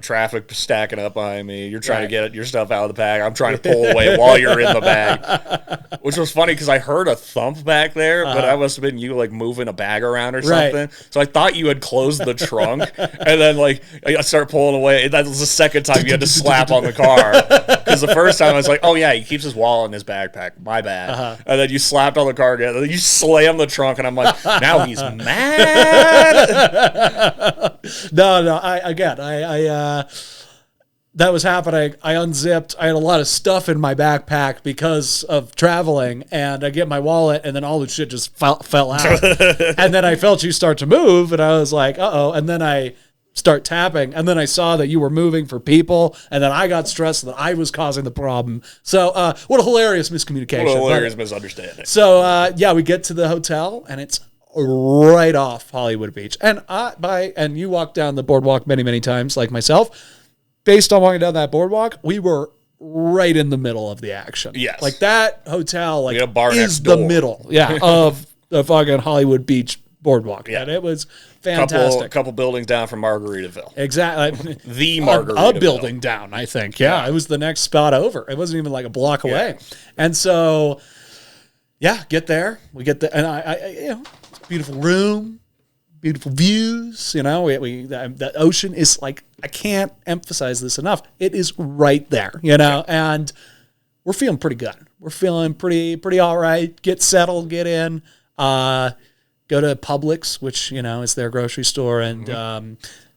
traffic stacking up behind me. You're trying to get your stuff out of the bag. I'm trying to pull away while you're in the bag, which was funny because I heard a thump back there, but that must have been you like moving a bag around or something. So I thought you had closed the trunk, and then like I start pulling away. That was the second time you had to slap on the car because the first time I was like, oh yeah, he keeps his wallet in his backpack. My bad. And then you slapped on the car again. And then you slammed the trunk, and I'm like, now he's mad. No, I that was happening. I unzipped. I had a lot of stuff in my backpack because of traveling, and I get my wallet, and then all the shit just fell out. And then I felt you start to move, and I was like, uh-oh. And then I start tapping, and then I saw that you were moving for people, and then I got stressed that I was causing the problem. So what a hilarious miscommunication. What a hilarious misunderstanding. So, we get to the hotel, and it's right off Hollywood Beach. And and you walked down the boardwalk many, many times, like myself. Based on walking down that boardwalk, we were right in the middle of the action. Yes. Like that hotel like a bar is next the door. middle of the fucking Hollywood Beach boardwalk. Yeah. And it was fantastic. Couple buildings down from Margaritaville. Exactly. The Margaritaville. A building down, I think. Yeah, it was the next spot over. It wasn't even like a block away. And so, get there. We get there. And I beautiful room. Beautiful views, the ocean is like, I can't emphasize this enough. It is right there, and we're feeling pretty good. We're feeling pretty all right. Get settled, get in, go to Publix, which, is their grocery store. And,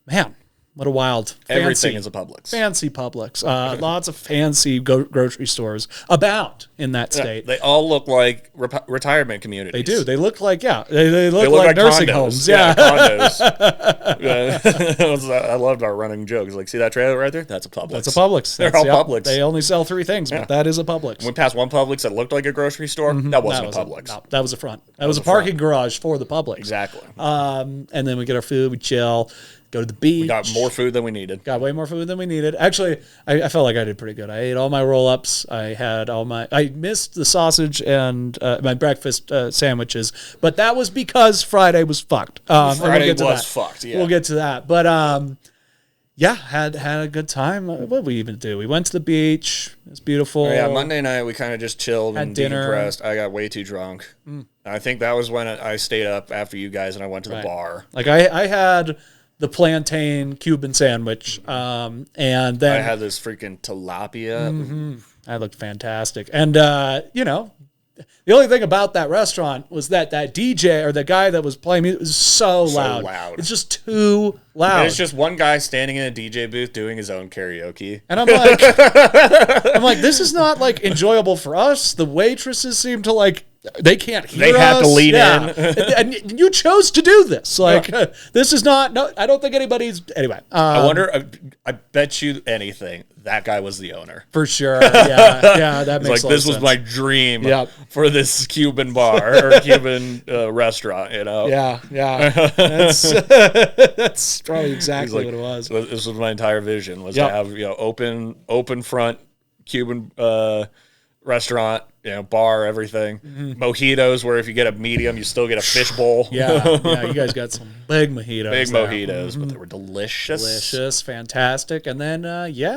man, what a wild, Everything is a Publix. Fancy Publix. Lots of fancy grocery stores abound in that state. They all look like retirement communities. They do. They look like, they look like nursing condos. homes. Condos. I loved our running jokes. Like, see that trailer right there? That's a Publix. That's a Publix. They're all Publix. They only sell 3 things, but that is a Publix. We passed one Publix that looked like a grocery store. That wasn't a Publix. No, that was a front. That was a parking garage for the Publix. Exactly. And then we get our food, we chill, go to the beach. We got more food than we needed. Got way more food than we needed. Actually, I felt like I did pretty good. I ate all my roll-ups. I missed the sausage and my breakfast sandwiches, but that was because Friday was fucked. Friday was fucked, yeah. We'll get to that. But yeah, had a good time. What did we even do? We went to the beach. It was beautiful. Oh, yeah, Monday night we kind of just chilled Had and dinner. decompressed. I got way too drunk. I think that was when I stayed up after you guys and I went to the bar. Like I had the plantain Cuban sandwich, and then I had this freaking tilapia. that looked fantastic. And you know, the only thing about that restaurant was that DJ or the guy that was playing music was so loud. It's just too loud. And it's just one guy standing in a DJ booth doing his own karaoke. And I'm like, this is not like enjoyable for us. The waitresses seem to like they can't hear us. They have to lean in. and you chose to do this. Like this is not. No, I don't think anybody's. Anyway, I wonder. I bet you anything that guy was the owner. For sure. Yeah, that makes like a lot this of was sense. my dream Yep. for this Cuban bar or Cuban restaurant. You know. Yeah. That's probably exactly Like, what it was. This was my entire vision was Yep. to have open front Cuban restaurant, bar, everything. Mojitos, where if you get a medium, you still get a fish bowl. Yeah, you guys got some big mojitos. Big there. mojitos, but they were delicious. Delicious, fantastic. And then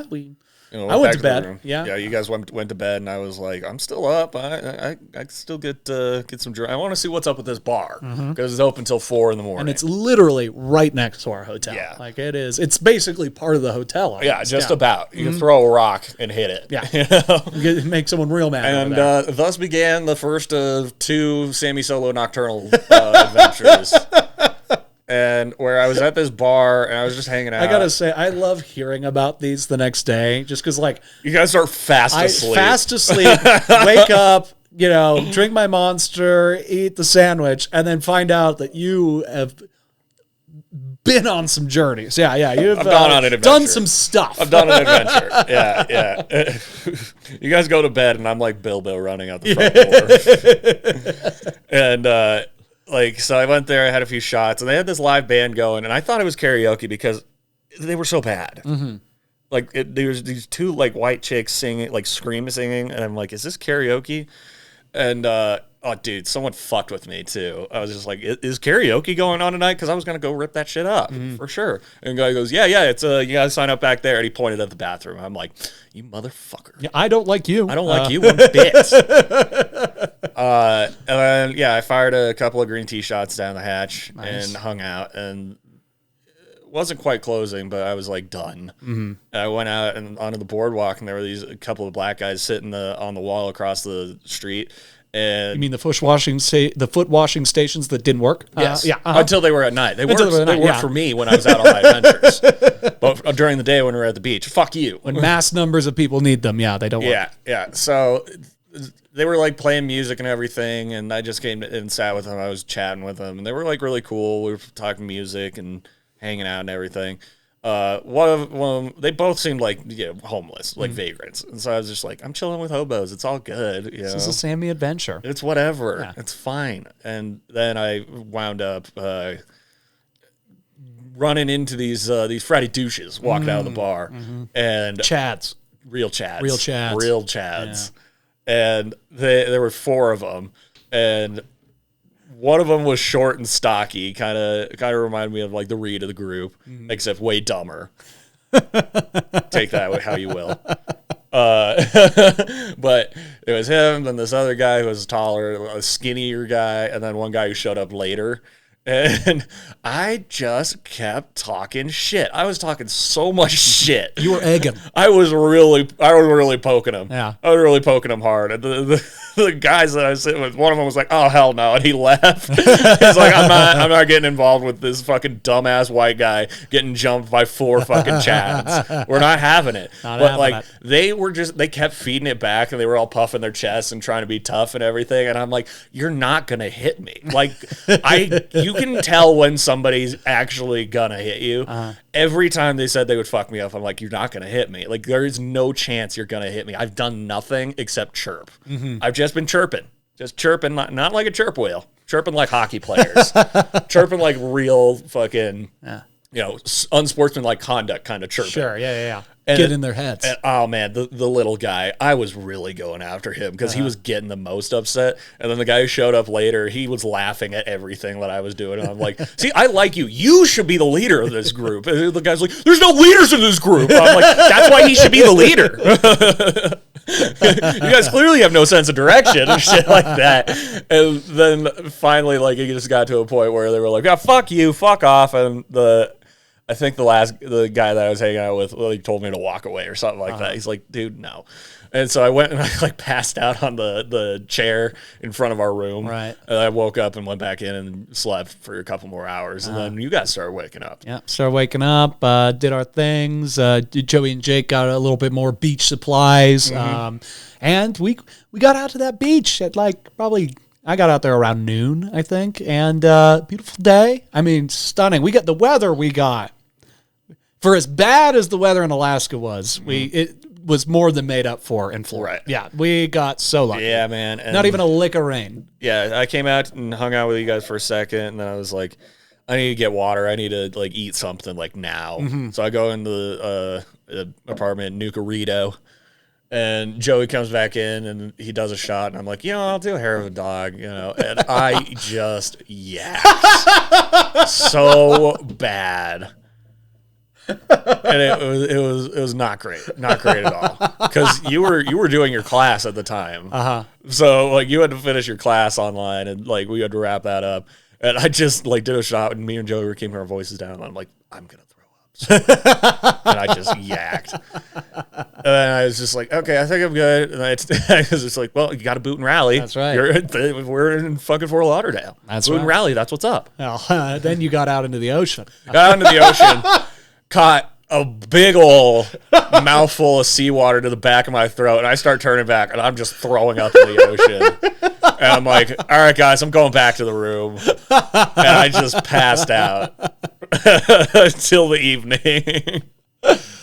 we Went I went back to the bed. room. Yeah. You guys went to bed, and I was like, I'm still up. I still get some drink. I want to see what's up with this bar because it's open till 4 a.m. And it's literally right next to our hotel. Yeah. Like it is. It's basically part of the hotel. yeah, just about. You can throw a rock and hit it. Yeah. Make someone real mad. And over there. thus began the first of 2 Sammy Solo nocturnal adventures. And where I was at this bar and I was just hanging out. I gotta say, I love hearing about these the next day, just because like you guys are fast asleep. Fast asleep, wake up, drink my Monster, eat the sandwich, and then find out that you have been on some journeys. Yeah, you've I've gone on an adventure. done some stuff. I've done an adventure. Yeah. You guys go to bed and I'm like Bilbo running out the front door. And so I went there, I had a few shots, and they had this live band going, and I thought it was karaoke because they were so bad. Like there's these 2 like white chicks singing, like singing, and I'm like, is this karaoke? And oh, dude, someone fucked with me too. I was just like, is karaoke going on tonight? Because I was gonna go rip that shit up for sure. And the guy goes, yeah, it's you gotta sign up back there. And he pointed at the bathroom. I'm like, you motherfucker. Yeah, I don't like you. I don't like you one bit. And then, I fired a couple of green tea shots down the hatch and hung out. And it wasn't quite closing, but I was like done. And I went out and onto the boardwalk, and there were a couple of black guys sitting on the wall across the street. And You mean the foot washing stations that didn't work? yes, Yeah. until they were at night. They worked, they were at they night, worked yeah. for me when I was out on my adventures. But during the day when we were at the beach, fuck you. When mass numbers of people need them, they don't work. Yeah. So they were like playing music and everything, and I just came and sat with them. I was chatting with them, and they were like really cool. We were talking music and hanging out and everything. One of them, they both seemed like homeless, like vagrants, and so I was just like, I'm chilling with hobos. It's all good. This is a Sammy adventure. It's whatever. Yeah. It's fine. And then I wound up running into these Freddy douches walking out of the bar, and Chads. real chads, Real chads. And there were 4 of them, and one of them was short and stocky, kind of reminded me of like the Reed of the group, except way dumber. Take that how you will. But it was him, then this other guy who was taller, a skinnier guy, and then one guy who showed up later. And I just kept talking shit. I was talking so much shit. You were egging. I was really poking him. Yeah. I was really poking him hard. And the guys that I was sitting with, one of them was like, "Oh hell no," and he left. He's like, "I'm not getting involved with this fucking dumbass white guy getting jumped by 4 fucking chads. We're not having it." But like they kept feeding it back, and they were all puffing their chests and trying to be tough and everything. And I'm like, "You're not gonna hit me." Like you can tell when somebody's actually gonna hit you. Every time they said they would fuck me up, I'm like, "You're not gonna hit me. Like there is no chance you're gonna hit me. I've done nothing except chirp. I've just been chirping, not like a chirp whale, chirping like hockey players, chirping like real fucking, unsportsmanlike conduct kind of chirping." Sure, yeah. get in their heads. And, oh man, the little guy, I was really going after him because he was getting the most upset. And then the guy who showed up later, he was laughing at everything that I was doing. And I'm like, see, I like you. You should be the leader of this group. And the guy's like, there's no leaders in this group. And I'm like, that's why he should be the leader. You guys clearly have no sense of direction and shit like that. And then finally, like, it just got to a point where they were like, yeah, fuck you, fuck off. And I think the guy that I was hanging out with, well, he told me to walk away or something like that. He's like, dude, no. And so I went and I like passed out on the chair in front of our room. Right. And I woke up and went back in and slept for a couple more hours. And then you guys started waking up. Yeah, started waking up, did our things. Joey and Jake got a little bit more beach supplies. And we got out to that beach at like probably, I got out there around noon, I think. And beautiful day. I mean, stunning. We got the weather we got. For as bad as the weather in Alaska was, it was more than made up for in Florida. Right. Yeah, we got so lucky. Yeah, man. And Not even a lick of rain. yeah, I came out and hung out with you guys for a second, and then I was like, I need to get water. I need to like eat something like now. So I go into the apartment in Nucarito, and Joey comes back in and he does a shot, and I'm like, I'll do a hair of a dog, and I just yacked so bad. And it was not great at all, because you were doing your class at the time, so like you had to finish your class online, and like we had to wrap that up, and I just like did a shot, and me and Joey were keeping our voices down, and I'm like, I'm gonna throw up, and I just yacked, and then I was just like, okay, I think I'm good, and I was just like, well, you got to boot and rally. That's right. We're in fucking Fort Lauderdale. That's boot right. and rally. That's what's up. Well, then you got out into the ocean. Got out into the ocean. Caught a big ol' mouthful of seawater to the back of my throat, and I start turning back, and I'm just throwing up in the ocean. And I'm like, all right, guys, I'm going back to the room. And I just passed out until the evening.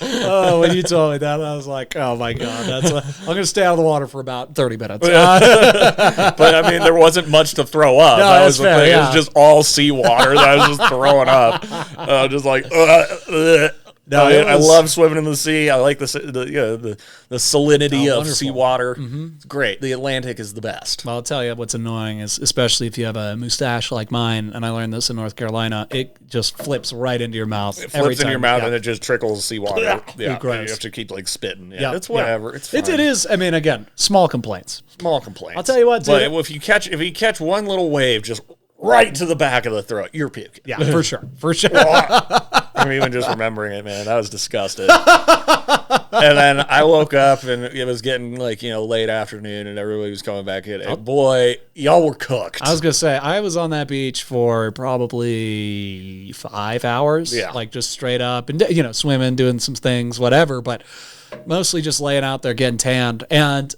Oh, when you told me that, I was like, oh my God, I'm going to stay out of the water for about 30 minutes. But I mean, there wasn't much to throw up. No, That that's was the fair, thing. yeah. It was just all seawater that I was just throwing up. I was just like, ugh. No, I love swimming in the sea. I like the salinity of wonderful. seawater. It's great. The Atlantic is the best. Well, I'll tell you what's annoying is, especially if you have a mustache like mine, and I learned this in North Carolina, it just flips right into your mouth. It flips into your mouth, Yeah. and it just trickles seawater. Yeah, and gross. you have to keep like spitting. Yeah, It's whatever. yeah. It's fine. It is. I mean, again, small complaints. Small complaints. I'll tell you what, But dude. if you catch one little wave, just right to the back of the throat, you're puking. Yeah, for sure. For sure. I'm even just remembering it, man. I was disgusted. And then I woke up, and it was getting like late afternoon, and everybody was coming back in. And boy, y'all were cooked. I was going to say, I was on that beach for probably 5 hours. Yeah. Like just straight up and, swimming, doing some things, whatever. But mostly just laying out there getting tanned. And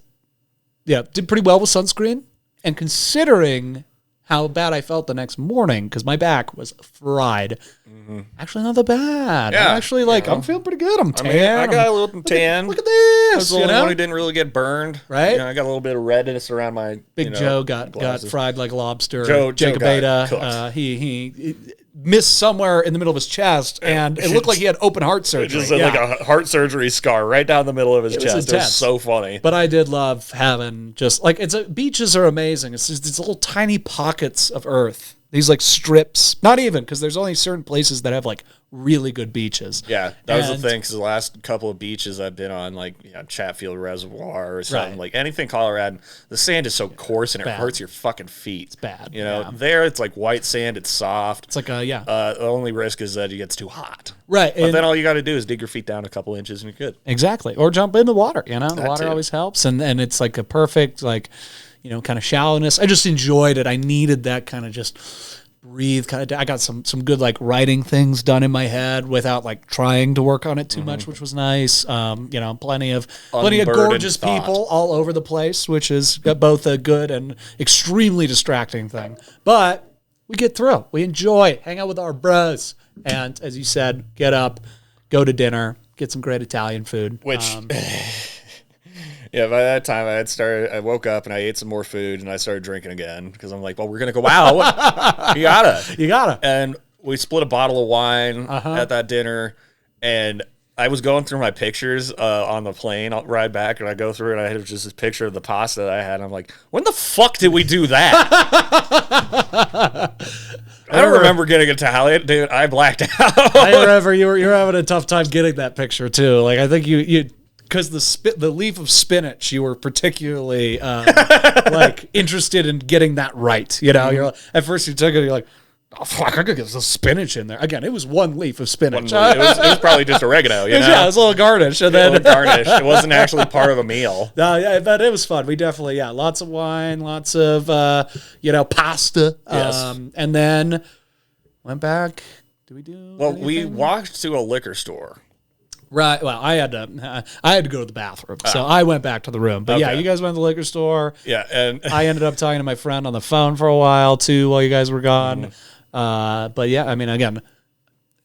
yeah, did pretty well with sunscreen. And considering how bad I felt the next morning, because my back was fried. Actually, not that bad. Yeah, I'm actually I'm feeling pretty good. I'm tan. I mean, I got a little tan. Look at I was this. the only one who didn't really get burned. Right? I got a little bit of redness around my Big Joe got glasses. fried like a lobster. Joe Jacob got Beta, cooked. he missed somewhere in the middle of his chest, and it looked like he had open heart surgery. Just like a heart surgery scar right down the middle of his chest. It was intense. so funny. But I did love having just like beaches are amazing. It's just these little tiny pockets of earth. These like strips, not even because there's only certain places that have like really good beaches. Yeah, that was the And- thing. Because the last couple of beaches I've been on, like Chatfield Reservoir or something, Right. like anything Colorado, the sand is so coarse and it bad. hurts your fucking feet. It's bad, You know, yeah. there it's like white sand. It's soft. It's like The only risk is that it gets too hot. right. But And then all you got to do is dig your feet down a couple inches and you're good. exactly, or jump in the water. The That water too. always helps, and it's like a perfect kind of shallowness. I just enjoyed it. I needed that kind of just breathe kind of. I got some good like writing things done in my head without like trying to work on it too much, which was nice. Plenty of Unburdened gorgeous thought. people all over the place, which is both a good and extremely distracting thing. But we get through. We enjoy hang out with our bros, and as you said, get up, go to dinner, get some great Italian food. Which, yeah, by that time I woke up and I ate some more food and I started drinking again because I'm like, well, we're going to go out. You gotta. You gotta. And we split a bottle of wine at that dinner, and I was going through my pictures on the plane ride back, and I go through and I had just this picture of the pasta that I had. And I'm like, when the fuck did we do that? I don't remember getting Italian, dude. I blacked out. I remember you were having a tough time getting that picture too. Like I think you because the leaf of spinach, you were particularly like interested in getting that right. You know, you're like, at first you took it, you're like, oh fuck, I could get some spinach in there. Again, it was one leaf of spinach. It was probably just oregano. You know? Yeah, it was a little garnish, and then garnish. It wasn't actually part of a meal. No, yeah, but it was fun. We definitely, lots of wine, lots of pasta. Yes. And then went back. Did we do? Well, anything? we walked to a liquor store. Right. Well, I had to go to the bathroom, so I went back to the room. But yeah, Okay. you guys went to the liquor store. Yeah, and I ended up talking to my friend on the phone for a while too while you guys were gone. But yeah, I mean, again,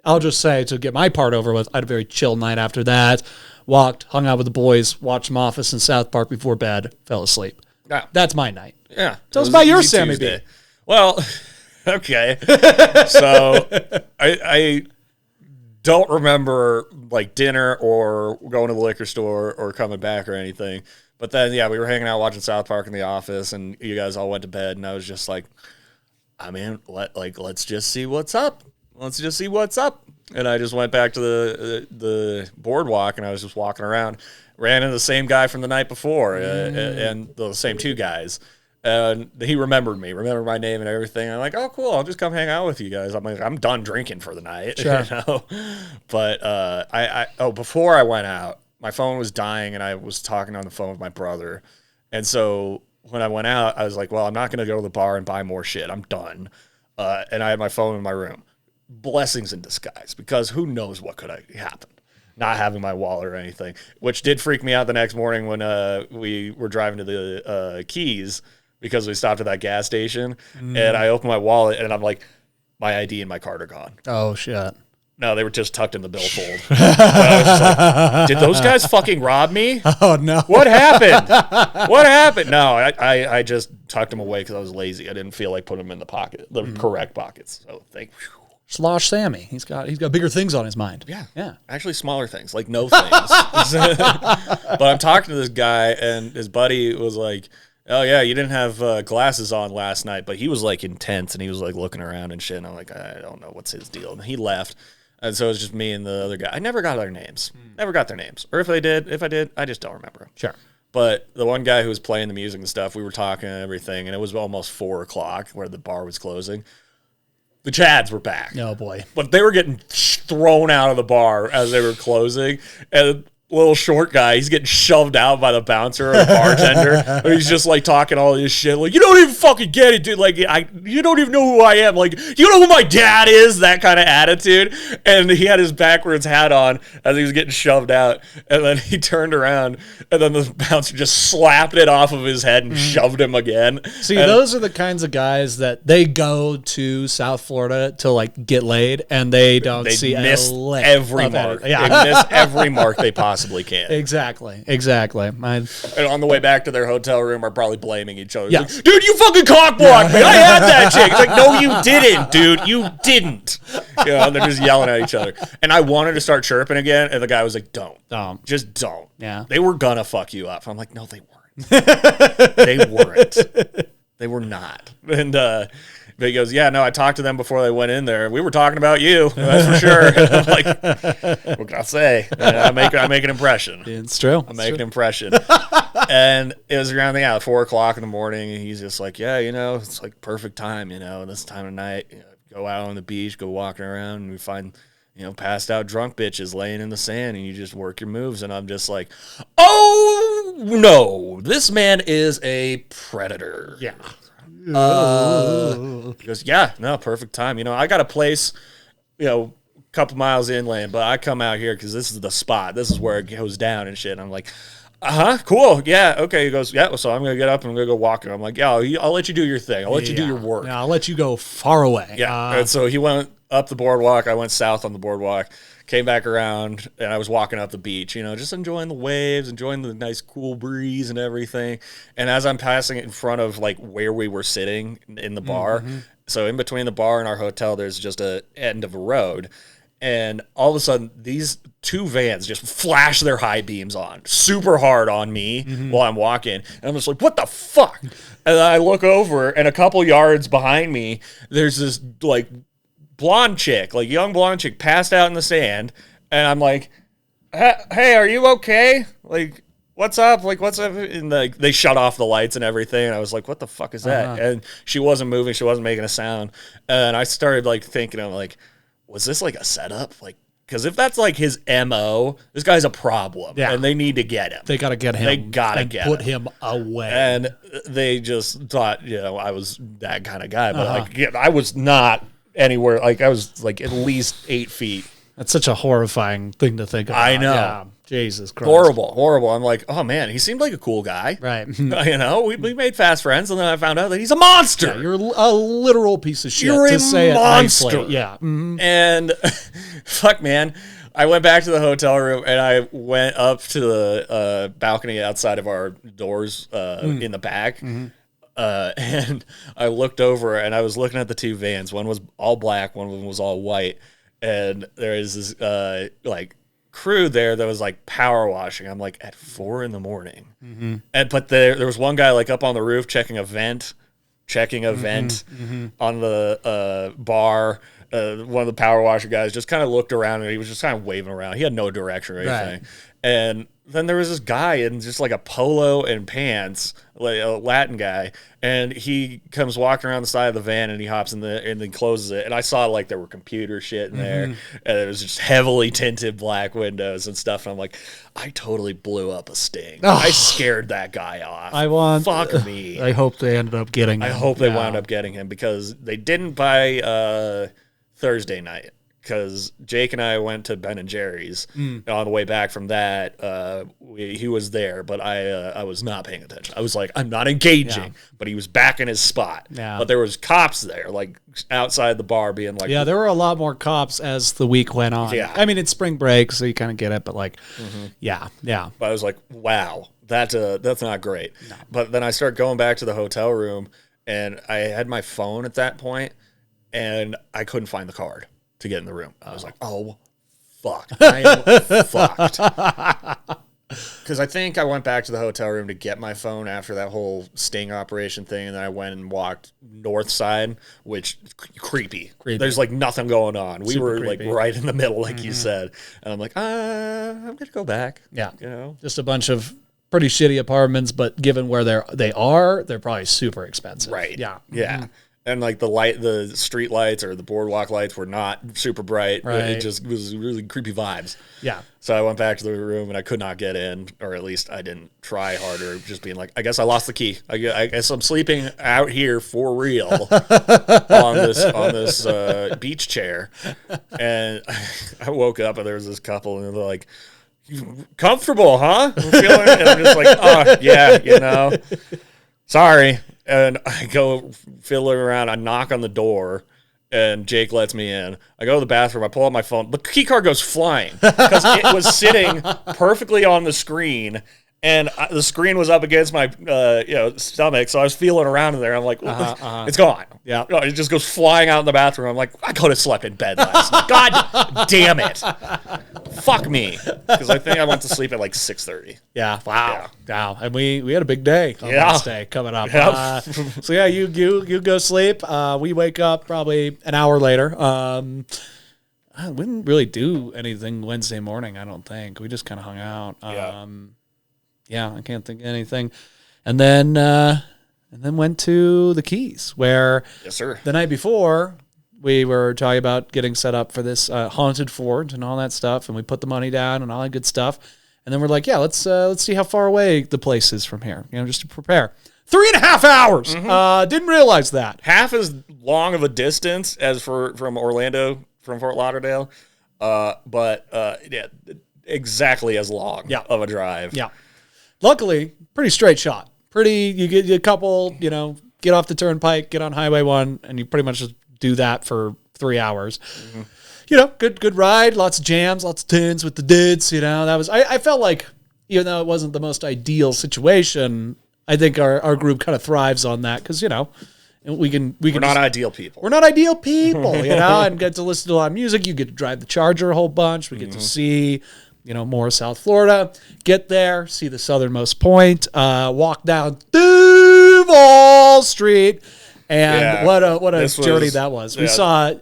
I'll just say to get my part over with, I had a very chill night after that. Walked, hung out with the boys, watched some Office and South Park before bed, fell asleep. Yeah. That's my night. yeah. Tell us it was about your easy Sammy Tuesday. B. Well, okay. So I don't remember like dinner or going to the liquor store or coming back or anything. But then, yeah, we were hanging out watching South Park in the office, and you guys all went to bed, and I was just like, I mean, let's just see what's up. Let's just see what's up. And I just went back to the boardwalk, and I was just walking around. Ran into the same guy from the night before, and the same two guys. And he remembered my name and everything. I'm like, oh, cool. I'll just come hang out with you guys. I'm like, I'm done drinking for the night. Sure. You know? But before I went out, my phone was dying, and I was talking on the phone with my brother. And so when I went out, I was like, well, I'm not going to go to the bar and buy more shit. I'm done. And I had my phone in my room. Blessings in disguise, because who knows what could have happened. Not having my wallet or anything, which did freak me out the next morning when we were driving to the Keys, because we stopped at that gas station, and I opened my wallet, and I'm like, my ID and my card are gone. Oh, shit. No, they were just tucked in the billfold. I was just like, did those guys fucking rob me? Oh, no. What happened? What happened? No, I just tucked them away because I was lazy. I didn't feel like putting them in the correct pockets. So thank you. Slosh Sammy. He's got bigger things on his mind. Yeah. Yeah. Actually, smaller things, like no things. But I'm talking to this guy, and his buddy was like, oh, yeah, you didn't have glasses on last night. But he was, like, intense, and he was, like, looking around and shit. And I'm like, I don't know what's his deal. And he left. And so it was just me and the other guy. I never got their names. Never got their names. Or if I did, I just don't remember them. Sure. But the one guy who was playing the music and stuff, we were talking and everything, and it was almost 4 o'clock where the bar was closing. The Chads were back. Oh, boy. But they were getting thrown out of the bar as they were closing. And little short guy, he's getting shoved out by the bouncer or the bartender. And he's just like talking all this shit. Like, you don't even fucking get it, dude. Like, you don't even know who I am. Like, you know who my dad is? That kind of attitude. And he had his backwards hat on as he was getting shoved out. And then he turned around, and then the bouncer just slapped it off of his head and shoved him again. See, and those are the kinds of guys that they go to South Florida to like get laid, and they don't see miss a lick every of mark. it. Yeah. They miss every mark they possibly can. Exactly. And on the way back to their hotel room, are probably blaming each other. Yeah. Like, dude, you fucking cockblocked me. I had that chick. It's like, no, you didn't, dude. You didn't. You know, and they're just yelling at each other. And I wanted to start chirping again, and the guy was like, don't. Just don't. Yeah. They were gonna fuck you up. I'm like, no, they weren't. They weren't. They were not. And but he goes, yeah, no, I talked to them before they went in there. We were talking about you, that's for sure. I'm like, what can I say? I make an impression. It's true. I make an impression. And it was around 4 o'clock in the morning, and he's just like, yeah, you know, it's like perfect time, you know, this time of night, you know, go out on the beach, go walking around, and we find, you know, passed out drunk bitches laying in the sand, and you just work your moves. And I'm just like, oh no, this man is a predator. Yeah. He goes, yeah, no, perfect time. You know, I got a place, you know, a couple miles inland, but I come out here because this is the spot. This is where it goes down and shit. And I'm like, cool, yeah, okay. He goes, yeah, so I'm going to get up and I'm going to go walking. I'm like, yeah, I'll let you do your thing. I'll let you do your work. Yeah, I'll let you go far away. Yeah, and so he went up the boardwalk. I went south on the boardwalk, came back around, and I was walking up the beach, you know, just enjoying the waves, enjoying the nice cool breeze and everything. And as I'm passing in front of, like, where we were sitting in the bar, so in between the bar and our hotel, there's just a end of a road. And all of a sudden, these two vans just flash their high beams on super hard on me while I'm walking. And I'm just like, what the fuck? And then I look over, and a couple yards behind me, there's this like blonde chick, like young blonde chick, passed out in the sand. And I'm like, hey, are you okay? Like, what's up? Like, what's up? And like, they shut off the lights and everything. And I was like, what the fuck is that? And she wasn't moving. She wasn't making a sound. And I started like thinking, I'm like, was this like a setup? Like, because if that's like his MO, this guy's a problem. Yeah. And they need to get him. They got to get him. They got to get put him away. And they just thought, I was that kind of guy. But like, I was not anywhere. Like, I was like at least 8 feet. That's such a horrifying thing to think about. I know. Yeah. Jesus Christ. Horrible. I'm like, oh man, he seemed like a cool guy. Right. We made fast friends, and then I found out that he's a monster. Yeah, you're a literal piece of shit. You're to a say monster. It nicely. Yeah. Mm-hmm. And fuck, man. I went back to the hotel room, and I went up to the balcony outside of our doors in the back. Mm-hmm. And I looked over, and I was looking at the two vans. One was all black, one of them was all white. And there is this like crew there that was like power washing. I'm like at 4 a.m. But there was one guy like up on the roof checking a vent on the bar. One of the power washer guys just kind of looked around and he was just kind of waving around. He had no direction or anything. Right. And then there was this guy in just like a polo and pants, like a Latin guy, and he comes walking around the side of the van and he hops in and then closes it. And I saw like there were computer shit in there, and it was just heavily tinted black windows and stuff. And I'm like, I totally blew up a sting. Oh. I scared that guy off. Fuck me. I hope they ended up getting him. I hope they wound up getting him because they didn't by Thursday night. Because Jake and I went to Ben and Jerry's. On the way back from that, he was there, but I was not paying attention. I was like, I'm not engaging, but he was back in his spot. Yeah. But there was cops there, like outside the bar, being like, there were a lot more cops as the week went on. Yeah. I mean, it's spring break, so you kind of get it, but like, yeah. But I was like, wow, that's not great. No. But then I start going back to the hotel room, and I had my phone at that point, and I couldn't find the card to get in the room. I was like, oh, fuck. I am fucked. Because I think I went back to the hotel room to get my phone after that whole sting operation thing, and then I went and walked north side, which creepy. There's like nothing going on. We were creepy. Like right in the middle, like you said. And I'm like, I'm going to go back. Yeah. Just a bunch of pretty shitty apartments, but given where they're probably super expensive. Right. Yeah. Yeah. And like the street lights or the boardwalk lights were not super bright. Right. It just was really creepy vibes. Yeah. So I went back to the room and I could not get in, or at least I didn't try harder. Just being like, I guess I lost the key. I guess I'm sleeping out here for real on this beach chair. And I woke up and there was this couple and they're like, comfortable, huh? And I'm just like, oh yeah, sorry. And I go fiddling around. I knock on the door, and Jake lets me in. I go to the bathroom. I pull out my phone. The key card goes flying because it was sitting perfectly on the screen, and the screen was up against my stomach. So I was feeling around in there. I'm like, it's gone. Yeah, it just goes flying out in the bathroom. I'm like, I could have slept in bed last night. God damn it! Fuck me, because I think I went to sleep at like 6:30. Yeah. Wow. Wow. And we had a big day on Wednesday coming up. Yep. So yeah, you go sleep. We wake up probably an hour later. I didn't really do anything Wednesday morning. I don't think we just kind of hung out. I can't think of anything. And then went to the Keys, where the night before we were talking about getting set up for this haunted fort and all that stuff, and we put the money down and all that good stuff. And then we're like, let's see how far away the place is from here, just to prepare. 3.5 hours. Didn't realize that. Half as long of a distance as from Orlando, from Fort Lauderdale, but exactly as long of a drive. Yeah. Luckily, pretty straight shot. You get a couple, get off the turnpike, get on Highway 1, and you pretty much just do that for 3 hours. Good ride, lots of jams, lots of tunes with the dudes, that was, I felt like, even though it wasn't the most ideal situation, I think our group kind of thrives on that because, And we can We're not ideal people. we're not ideal people, and get to listen to a lot of music. You get to drive the Charger a whole bunch. We get to see, more South Florida. Get there, see the southernmost point, walk down Duval Street, and what a journey that was. We saw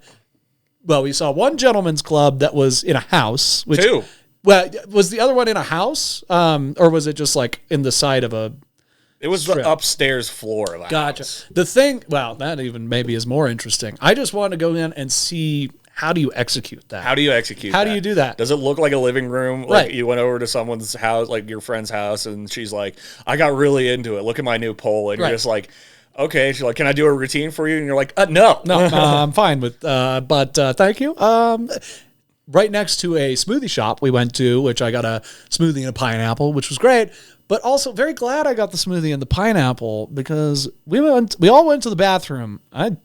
one gentleman's club that was in a house. Which, Two. Well, was the other one in a house, or was it just like in the side of a? It was the upstairs floor of the house. The thing, that even maybe is more interesting. I just wanted to go in and see, how do you execute that? How do you execute How that? do you do that? Does it look like a living room? Like Right. you went over to someone's house, like your friend's house, and she's like, I got really into it. Look at my new pole. And Right. you're just like, okay. She's like, can I do a routine for you? And you're like, no. No, I'm fine with, but thank you. Right next to a smoothie shop we went to, which I got a smoothie and a pineapple, which was great. But also very glad I got the smoothie and the pineapple because we all went to the bathroom. This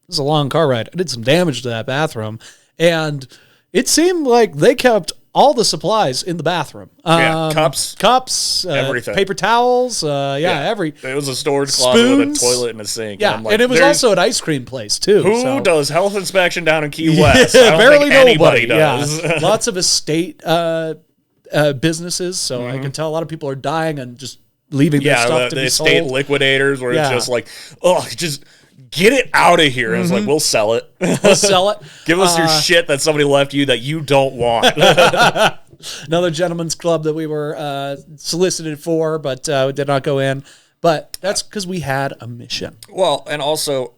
was a long car ride. I did some damage to that bathroom, and it seemed like they kept all the supplies in the bathroom. Cups, everything. paper towels. Every. It was a storage closet with a Spoons. toilet and a sink. Yeah, I'm like, and it was also an ice cream place too. who does health inspection down in Key West? I don't Barely think anybody nobody. does. Yeah. Lots of estate businesses, so I can tell a lot of people are dying and just leaving their stuff to the be estate sold. liquidators, where Yeah. it's just like, oh, just get it out of here. And it's like, we'll sell it. We'll sell it. Give us your shit that somebody left you that you don't want. Another gentleman's club that we were solicited for, but we did not go in. But that's because we had a mission. Well, and also,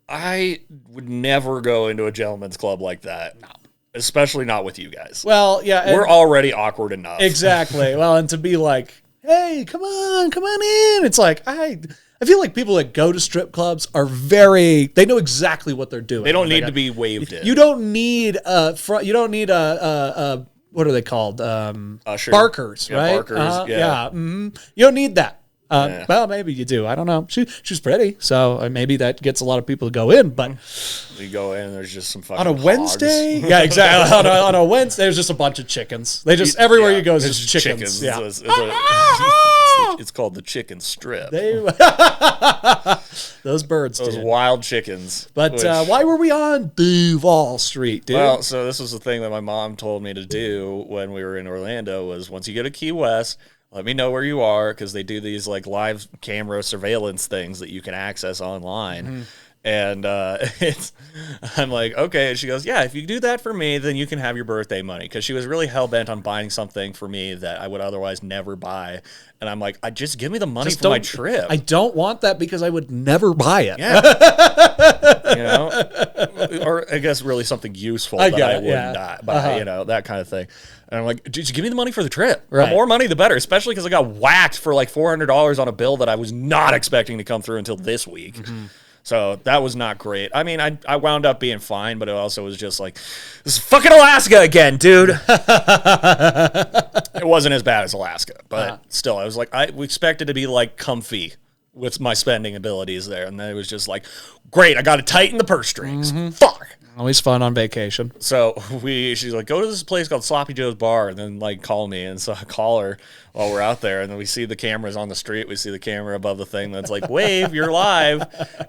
I would never go into a gentleman's club like that. No. Especially not with you guys. Well, yeah. We're already awkward enough. Exactly. Well, and to be like, hey, come on in. It's like, I feel like people that go to strip clubs are they know exactly what they're doing. They don't need to be waved in. You don't need what are they called? Usher. Barkers, Yeah, right? barkers, yeah. You don't need that. Well, maybe you do. I don't know. She's pretty, so maybe that gets a lot of people to go in. But You go in, there's just some fucking on a hogs. Wednesday, yeah, exactly. on a Wednesday, there's just a bunch of chickens. They just everywhere you go is just chickens. Yeah, It's called the chicken strip. those birds. Those Dude. wild chickens. But why were we on Duval Street, dude? Well, so this was the thing that my mom told me to do when we were in Orlando was once you go to Key West, let me know where you are because they do these like live camera surveillance things that you can access online. And I'm like, okay. And she goes, yeah, if you do that for me, then you can have your birthday money. Because she was really hell-bent on buying something for me that I would otherwise never buy. And I'm like, just give me the money for my trip. I don't want that because I would never buy it. Yeah. Or I guess really something useful that I wouldn't buy, that kind of thing. And I'm like, just give me the money for the trip. Right. The more money, the better, especially because I got whacked for like $400 on a bill that I was not expecting to come through until this week. So that was not great. I mean, I wound up being fine, but it also was just like, this is fucking Alaska again, dude. It wasn't as bad as Alaska, but still, I was like, I expected to be like comfy with my spending abilities there. And then it was just like, great, I got to tighten the purse strings. Fuck. Always fun on vacation. So she's like, go to this place called Sloppy Joe's Bar and then like call me. And so I call her while we're out there. And then we see the cameras on the street. We see the camera above the thing that's like, wave, you're live.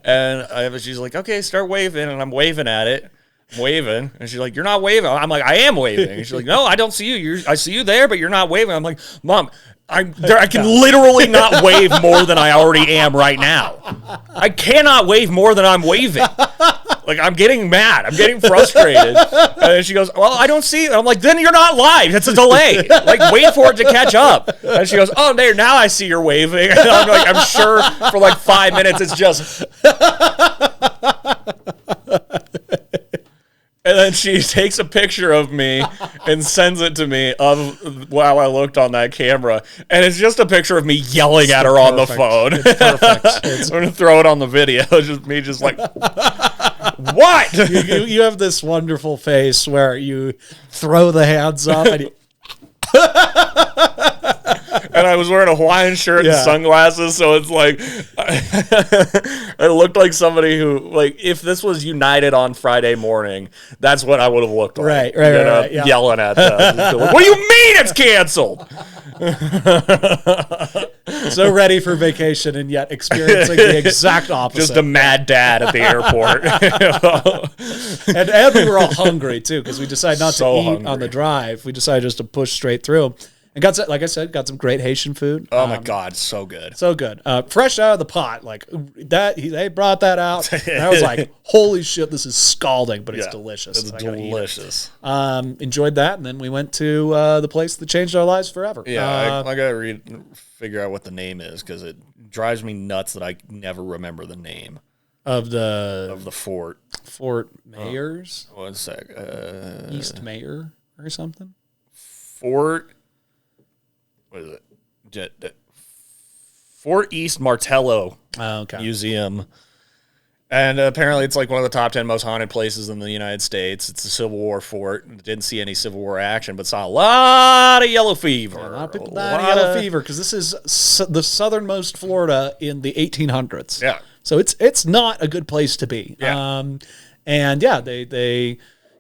And she's like, okay, start waving. And I'm waving at it. I'm waving. And she's like, you're not waving. I'm like, I am waving. And she's like, no, I don't see you. I see you there, but you're not waving. I'm like, Mom, I can literally not wave more than I already am right now. I cannot wave more than I'm waving. Like, I'm getting mad. I'm getting frustrated. And then she goes, well, I don't see it. I'm like, then you're not live. It's a delay. Like, wait for it to catch up. And she goes, oh, there, now I see you're waving. And I'm like, I'm sure for like 5 minutes it's just... And then she takes a picture of me and sends it to me of how I looked on that camera. And it's just a picture of me yelling at her on the phone. It's perfect. I'm going to throw it on the video. It's just me just like, what? You have this wonderful face where you throw the hands up and you... And I was wearing a Hawaiian shirt and sunglasses, so it's like I looked like somebody who, like, if this was United on Friday morning, that's what I would have looked like. Right, yeah. Yelling at them. Like, what do you mean it's canceled? so ready for vacation and yet experiencing the exact opposite. Just a mad dad at the airport. and we were all hungry too because we decided not So to eat hungry. on the drive. We decided just to push straight through. And like I said, got some great Haitian food. Oh my God, so good. So good. Fresh out of the pot. Like that, they brought that out. And I was like, holy shit, this is scalding, but it's delicious. It's and I gotta eat it. delicious. Enjoyed that. And then we went to the place that changed our lives forever. Yeah, I gotta figure out what the name is because it drives me nuts that I never remember the name of the fort. Fort Mayors, One sec. East Mayor or something. Fort. What is it? Fort East Martello Okay. Museum. And apparently it's like one of the top 10 most haunted places in the United States. It's a Civil War fort. Didn't see any Civil War action, but saw a lot of yellow fever. A lot of people died of yellow fever because this is the southernmost Florida in the 1800s. Yeah. So it's not a good place to be. Yeah. And yeah, they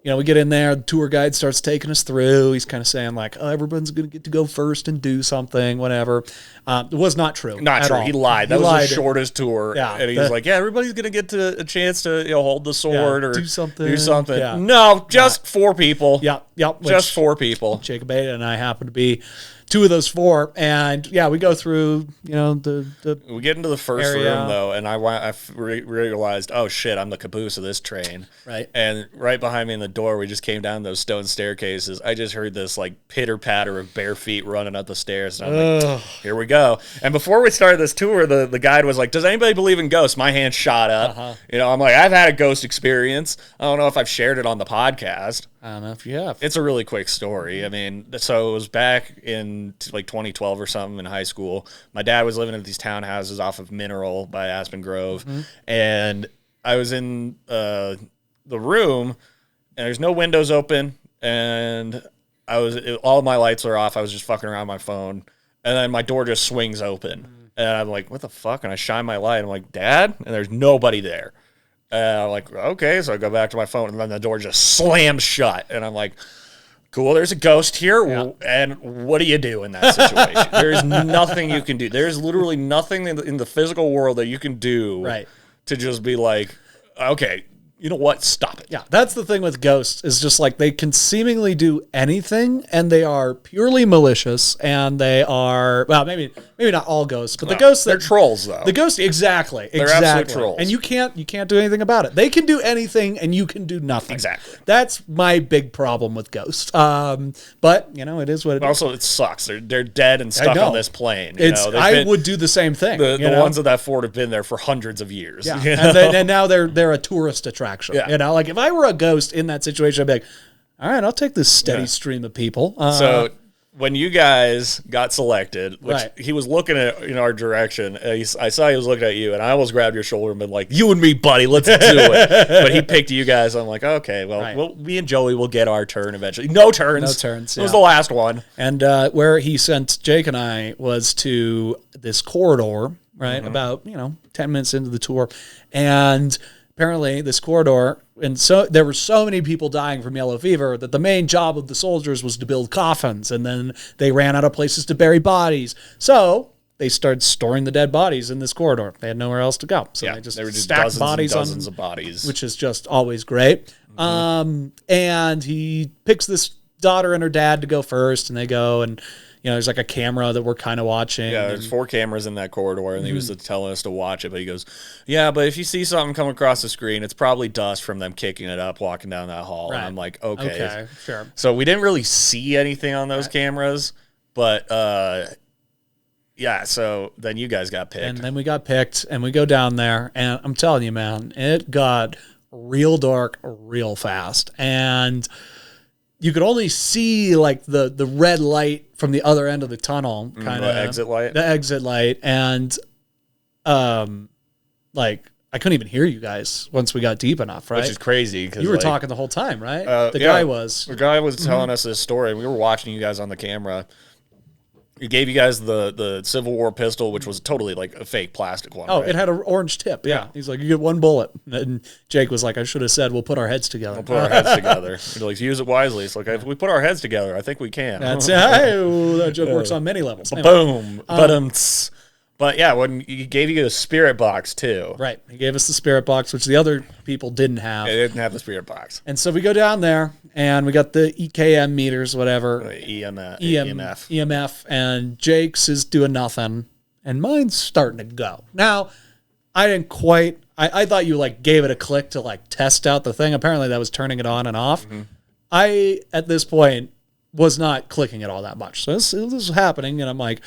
we get in there, the tour guide starts taking us through. He's kind of saying like, oh, everyone's going to get to go first and do something, whatever. It was not true. Not at true. all. He lied. That was the shortest tour. Yeah. And he's like, yeah, everybody's going to get a chance to hold the sword or do something. Yeah. No, just 4 people. Yep. Just 4 people. Jacob Beta and I happen to be 2 of those 4. And yeah, we go through, the We get into the first area. room though, and I realized, oh shit, I'm the caboose of this train. Right. And right behind me in the door, we just came down those stone staircases. I just heard this like pitter patter of bare feet running up the stairs, and I'm like, here we go. And before we started this tour, the guide was like, does anybody believe in ghosts? My hand shot up. I'm like, I've had a ghost experience. I don't know if I've shared it on the podcast. I don't know if you have. It's a really quick story. I mean, so it was back in like 2012 or something in high school. My dad was living at these townhouses off of Mineral by Aspen Grove. And I was in the room and there's no windows open. And all my lights are off. I was just fucking around my phone. And then my door just swings open. And I'm like, what the fuck? And I shine my light. I'm like, Dad? And there's nobody there. And I'm like, okay, so I go back to my phone, and then the door just slams shut. And I'm like, cool, there's a ghost here. Yeah. And what do you do in that situation? There's nothing you can do. There's literally nothing in the physical world that you can do to just be like, okay, you know what? Stop it. Yeah, that's the thing with ghosts is just like they can seemingly do anything and they are purely malicious and they are, well, maybe not all ghosts, but the ghosts they're trolls though. The ghosts, exactly. They're absolute trolls. And you can't do anything about it. They can do anything and you can do nothing. Exactly. That's my big problem with ghosts. But it is what it is. Also, it sucks. They're dead and stuck on this plane. I would do the same thing. The ones at that fort have been there for hundreds of years. Yeah. And now they're a tourist attraction. Yeah. Like if I were a ghost in that situation, I'd be like, all right, I'll take this steady stream of people. So when you guys got selected, which Right. he was looking in our direction, I saw he was looking at you, and I almost grabbed your shoulder and been like, you and me, buddy, let's do it. But he picked you guys. I'm like, okay, well, Right. me and Joey will get our turn eventually. No turns. No turns, It was yeah. the last one. And where he sent Jake and I was to this corridor, right? About 10 minutes into the tour, and apparently this corridor, and so there were so many people dying from yellow fever that the main job of the soldiers was to build coffins, and then they ran out of places to bury bodies, so they started storing the dead bodies in this corridor. They had nowhere else to go, so they just there were just stacked dozens bodies and dozens of bodies, which is just always great. And he picks this daughter and her dad to go first, and they go, and there's like a camera that we're kind of watching. Yeah, there's 4 cameras in that corridor, and he was telling us to watch it, but he goes, yeah, but if you see something come across the screen, it's probably dust from them kicking it up, walking down that hall. Right. And I'm like, okay. Sure. So we didn't really see anything on those cameras, but yeah, so then you guys got picked. And then we got picked, and we go down there, and I'm telling you, man, it got real dark real fast. And you could only see like the red light from the other end of the tunnel, kind of exit light. The exit light, and like I couldn't even hear you guys once we got deep enough, right? Which is crazy because you were talking the whole time, right? The yeah, guy was. The guy was telling us this story. We were watching you guys on the camera. He gave you guys the Civil War pistol, which was totally like a fake plastic one. Oh, right? it had an orange tip. Yeah. He's like, you get 1 bullet. And Jake was like, I should have said, we'll put our heads together. We'll put our heads together. He's like, use it wisely. It's like, if we put our heads together, I think we can. That's that joke works on many levels. Anyway, Boom. But yeah, when he gave you a spirit box too. Right. He gave us the spirit box, which the other people didn't have. They didn't have the spirit box. And so we go down there, and we got the EKM meters, whatever. EMF, and Jake's is doing nothing, and mine's starting to go. Now, I didn't quite. I thought you like gave it a click to like test out the thing. Apparently, that was turning it on and off. Mm-hmm. I at this point was not clicking it all that much. So this was happening, and I'm like,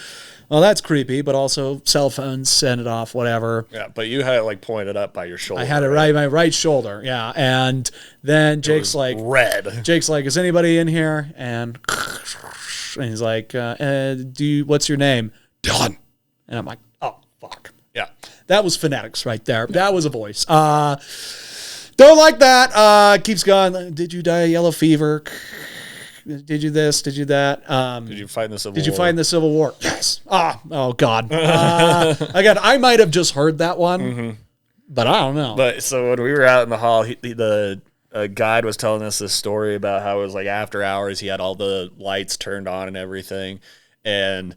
well, that's creepy, but also cell phones, send it off, whatever. Yeah, but you had it like pointed up by your shoulder. I had it right, my right shoulder, yeah. And then Jake's like, red. Jake's like, is anybody in here? And he's like, what's your name? Dylan. And I'm like, oh, fuck. Yeah. That was phonetics right there. That was a voice. Don't like that. Keeps going. Did you die of yellow fever? Did you this? Did you that? Did you fight in the Civil War? Did you fight in the Civil War? Yes. Oh God. Again, I might have just heard that one, but I don't know. But so when we were out in the hall, the guide was telling us this story about how it was like after hours, he had all the lights turned on and everything, and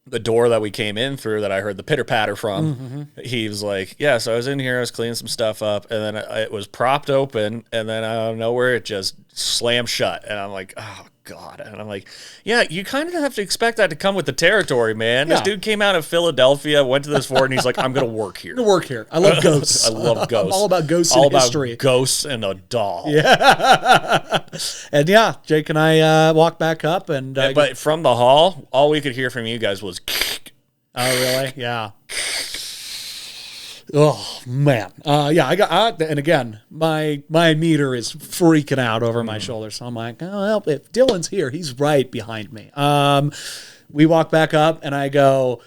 the door that we came in through that I heard the pitter patter from, he was like, yeah, so I was in here, I was cleaning some stuff up, and then it was propped open, and then out of nowhere it just slammed shut. And I'm like, oh, God. And I'm like, yeah, you kind of have to expect that to come with the territory, man. This dude came out of Philadelphia, went to this fort, and he's like, I'm going to work here. I'm going to work here. I love ghosts. I love ghosts. I'm all about ghosts and history. About ghosts and a doll. Yeah. And yeah, Jake and I walked back up. But from the hall, all we could hear from you guys was... Oh, really? Yeah. Oh, man. Yeah, I got, and again, my meter is freaking out over my shoulder. So I'm like, oh, well, if Dylan's here, he's right behind me. We walk back up, and I go,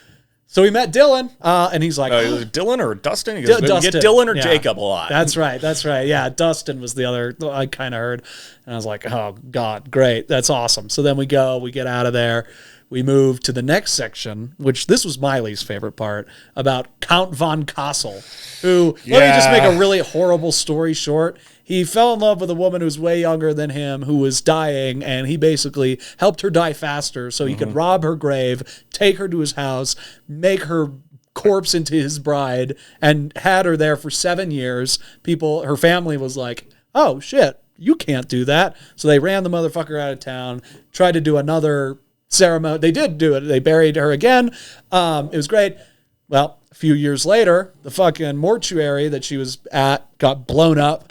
so we met Dylan, and he's like, Dylan or Dustin? He goes, Dustin. We get Dylan or Yeah. Jacob a lot. That's right. Yeah, Dustin was the other I kind of heard. And I was like, oh, God, great. That's awesome. So then we get out of there. We move to the next section, which this was my least favorite part, about Count von Kassel, who, let me just make a really horrible story short. He fell in love with a woman who was way younger than him, who was dying, and he basically helped her die faster so he could rob her grave, take her to his house, make her corpse into his bride, and had her there for 7 years. Her family was like, oh, shit, you can't do that. So they ran the motherfucker out of town, tried to do another ceremony. They did do it. They buried her again. It was great. Well, a few years later, the fucking mortuary that she was at got blown up.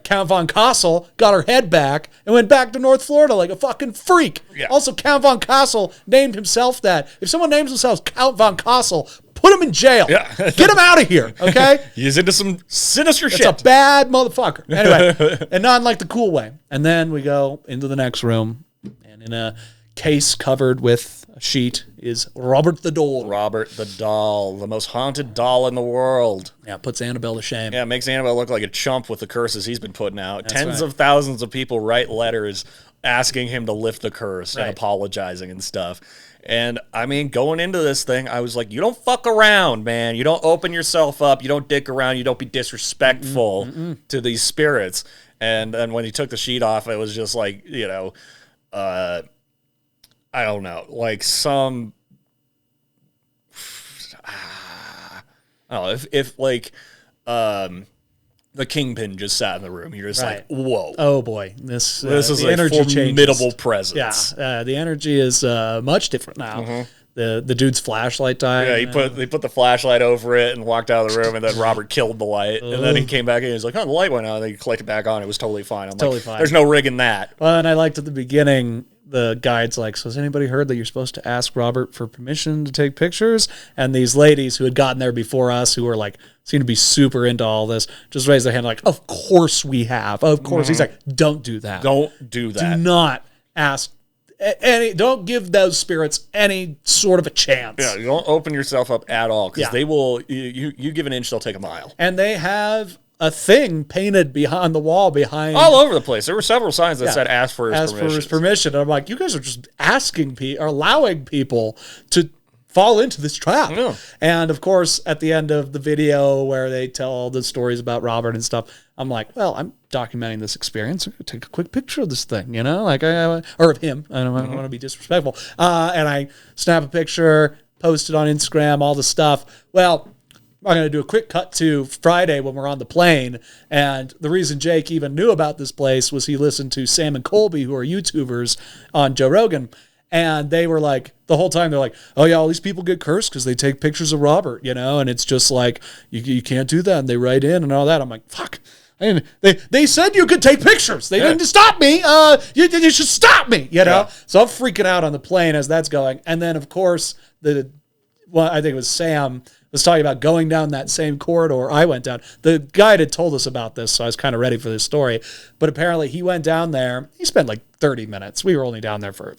Count von Kassel got her head back and went back to North Florida like a fucking freak. Yeah. Also, Count von Kassel named himself that. If someone names themselves Count von Kassel, put him in jail. Yeah. Get him out of here, okay? He's into some sinister shit. It's a bad motherfucker. Anyway, and not in like the cool way. And then we go into the next room, and in a case covered with a sheet is Robert the Doll. Robert the Doll, the most haunted doll in the world. Yeah, puts Annabelle to shame. Yeah, makes Annabelle look like a chump with the curses he's been putting out. That's Tens right. of thousands of people write letters asking him to lift the curse and apologizing and stuff. And, I mean, going into this thing, I was like, you don't fuck around, man. You don't open yourself up. You don't dick around. You don't be disrespectful to these spirits. And then when he took the sheet off, it was just like, I don't know, like some, I don't know, if like the Kingpin just sat in the room, you're just like, whoa. Oh boy, this is the a energy formidable changes. presence. Yeah, the energy is much different now. The dude's flashlight died. Yeah, they put the flashlight over it and walked out of the room, and then Robert killed the light, and then he came back and he was like, oh, the light went out, and then he clicked it back on. It was totally fine. I'm totally like, fine. There's no rigging that. Well, and I liked at the beginning, the guide's like, so has anybody heard that you're supposed to ask Robert for permission to take pictures? And these ladies who had gotten there before us, who were like, seem to be super into all this, just raised their hand like, of course we have. Of course. He's like, don't do that. Don't do that. Do not ask don't give those spirits any sort of a chance. Yeah, you don't open yourself up at all, because they will, you give an inch, they'll take a mile. And they have a thing painted behind the wall all over the place. There were several signs that said ask for his permission. And I'm like, you guys are just asking people or allowing people to fall into this trap. Yeah. And of course, at the end of the video where they tell all the stories about Robert and stuff, I'm like, well, I'm documenting this experience. I'm gonna take a quick picture of this thing, like or of him. I don't want to be disrespectful. And I snap a picture. posted on Instagram, all the stuff. Well, I'm going to do a quick cut to Friday when we're on the plane. And the reason Jake even knew about this place was he listened to Sam and Colby, who are YouTubers on Joe Rogan. And they were like, the whole time, they're like, oh, yeah, all these people get cursed because they take pictures of Robert, and it's just like, you can't do that. And they write in and all that. I'm like, fuck. I mean, they said you could take pictures. They didn't stop me. You should stop me, Yeah. So I'm freaking out on the plane as that's going. And then, of course, I think it was Sam was talking about going down that same corridor I went down. The guide had told us about this, so I was kind of ready for this story. But apparently he went down there. He spent like 30 minutes. We were only down there for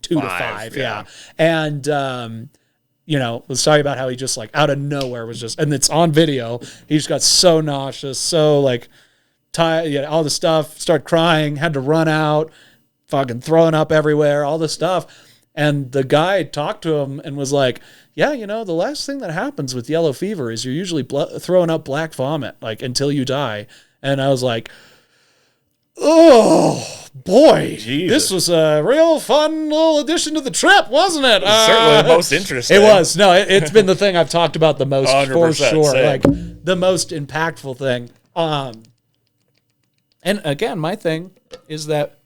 2 to 5. Yeah. And, was talking about how he just like out of nowhere was just, and it's on video. He just got so nauseous, so like tired, all the stuff, started crying, had to run out, fucking throwing up everywhere, all this stuff. And the guy talked to him and was like, yeah, the last thing that happens with yellow fever is you're usually throwing up black vomit, like until you die. And I was like, oh boy, Jesus. This was a real fun little addition to the trip, wasn't it? Certainly the most interesting. It was. No, it's been the thing I've talked about the most for sure. Same. Like the most impactful thing. And again, my thing is that,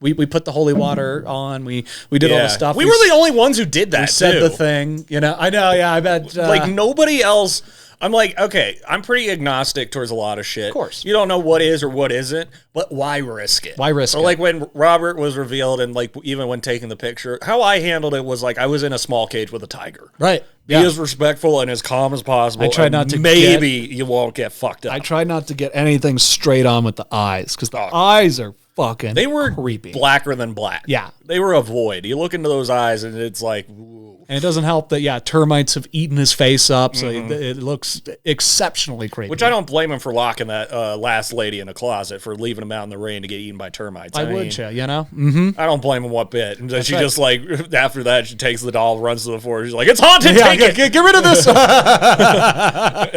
we put the holy water on. We did all the stuff. We were the only ones who did that. We said the thing. I know. Yeah, I bet. Like nobody else. I'm like, okay, I'm pretty agnostic towards a lot of shit. Of course. You don't know what is or what isn't, but why risk it? Why risk it? Like when Robert was revealed and like even when taking the picture, how I handled it was like I was in a small cage with a tiger. Right. Be as respectful and as calm as possible. I tried not to maybe you won't get fucked up. I tried not to get anything straight on with the eyes because the eyes are fucking they were creepy. Blacker than black. Yeah. They were a void. You look into those eyes and it's like, ooh. And it doesn't help that, termites have eaten his face up, so it looks exceptionally creepy. Which I don't blame him for locking that last lady in a closet for leaving him out in the rain to get eaten by termites. I would, Mm-hmm. I don't blame him one bit. And she just like, after that, she takes the doll, runs to the floor. She's like, it's haunted, take it. Get rid of this.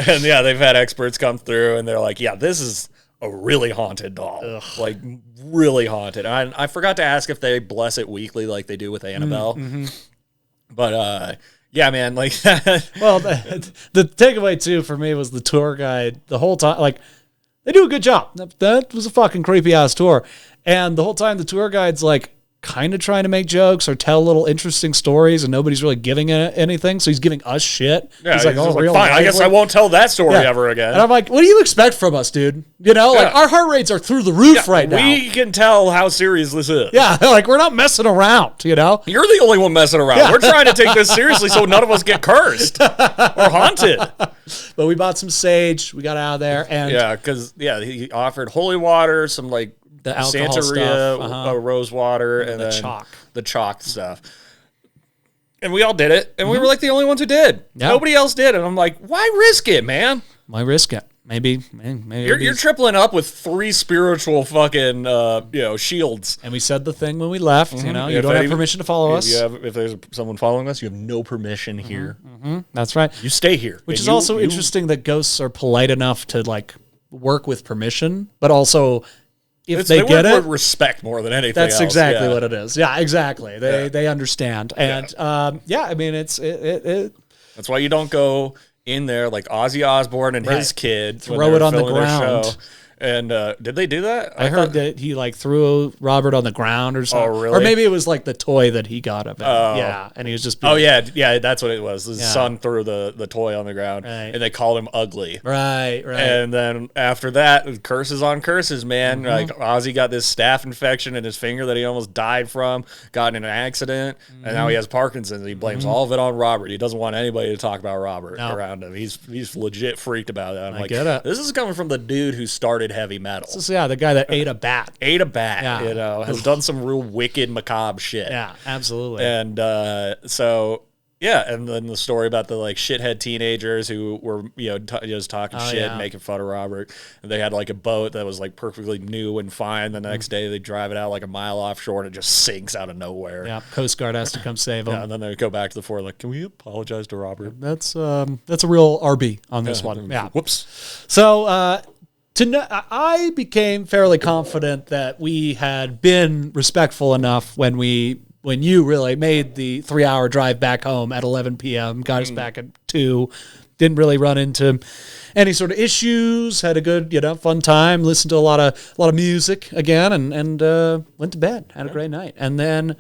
And they've had experts come through and they're like, yeah, this is a really haunted doll. Ugh. Like really haunted. I forgot to ask if they bless it weekly like they do with Annabelle. Mm-hmm. But yeah, man, like well, the takeaway too for me was the tour guide the whole time. Like they do a good job. That was a fucking creepy ass tour, and the whole time the tour guide's like kind of trying to make jokes or tell little interesting stories, and nobody's really giving it anything. So he's giving us shit. Yeah, he's like, "Oh, real fine. I guess I won't tell that story ever again." And I'm like, "What do you expect from us, dude? Like our heart rates are through the roof right now. We can tell how serious this is. Yeah, like we're not messing around. You're the only one messing around. Yeah. We're trying to take this seriously so none of us get cursed or haunted. But we bought some sage. We got out of there, and because he offered holy water, some like the alcohol Santeria, stuff, rose water, and the then the chalk stuff. And we all did it, and we were like the only ones who did. Yep. Nobody else did, and I'm like, why risk it, man? Why risk it? Maybe you're tripling up with 3 spiritual fucking shields. And we said the thing when we left. You don't have permission to follow us. If there's someone following us, you have no permission here. Mm-hmm. That's right. You stay here. Which is also interesting that ghosts are polite enough to like work with permission, but also if they get it, respect more than anything. That's else. Exactly what it is. Yeah, exactly. They understand, and I mean it's. That's why you don't go in there like Ozzy Osbourne and his kid throw it on the ground. And did they do that? I heard that he like threw Robert on the ground or something. Oh, really? Or maybe it was like the toy that he got of it. Yeah, and he was just being, that's what it was. His son threw the toy on the ground, and they called him ugly. Right. And then after that, curses on curses, man. Like Ozzy got this staph infection in his finger that he almost died from, got in an accident, and now he has Parkinson's. He blames all of it on Robert. He doesn't want anybody to talk about Robert around him. He's legit freaked about it. I'm like, get it. This is coming from the dude who started heavy metal. So, the guy that ate a bat. Has done some real wicked, macabre shit. Yeah, absolutely. And and then the story about the like shithead teenagers who were just talking shit and making fun of Robert. And they had like a boat that was like perfectly new and fine. The next day they drive it out like a mile offshore and it just sinks out of nowhere. Yeah, Coast Guard has to come save them. And then they go back to the fort like, can we apologize to Robert? That's a real RB on this one. Yeah. Whoops. So I became fairly confident that we had been respectful enough when we when you really made the 3-hour drive back home at 11 p.m., got us back at 2, didn't really run into any sort of issues, had a good, fun time, listened to a lot of music again, and went to bed, had a great night. And then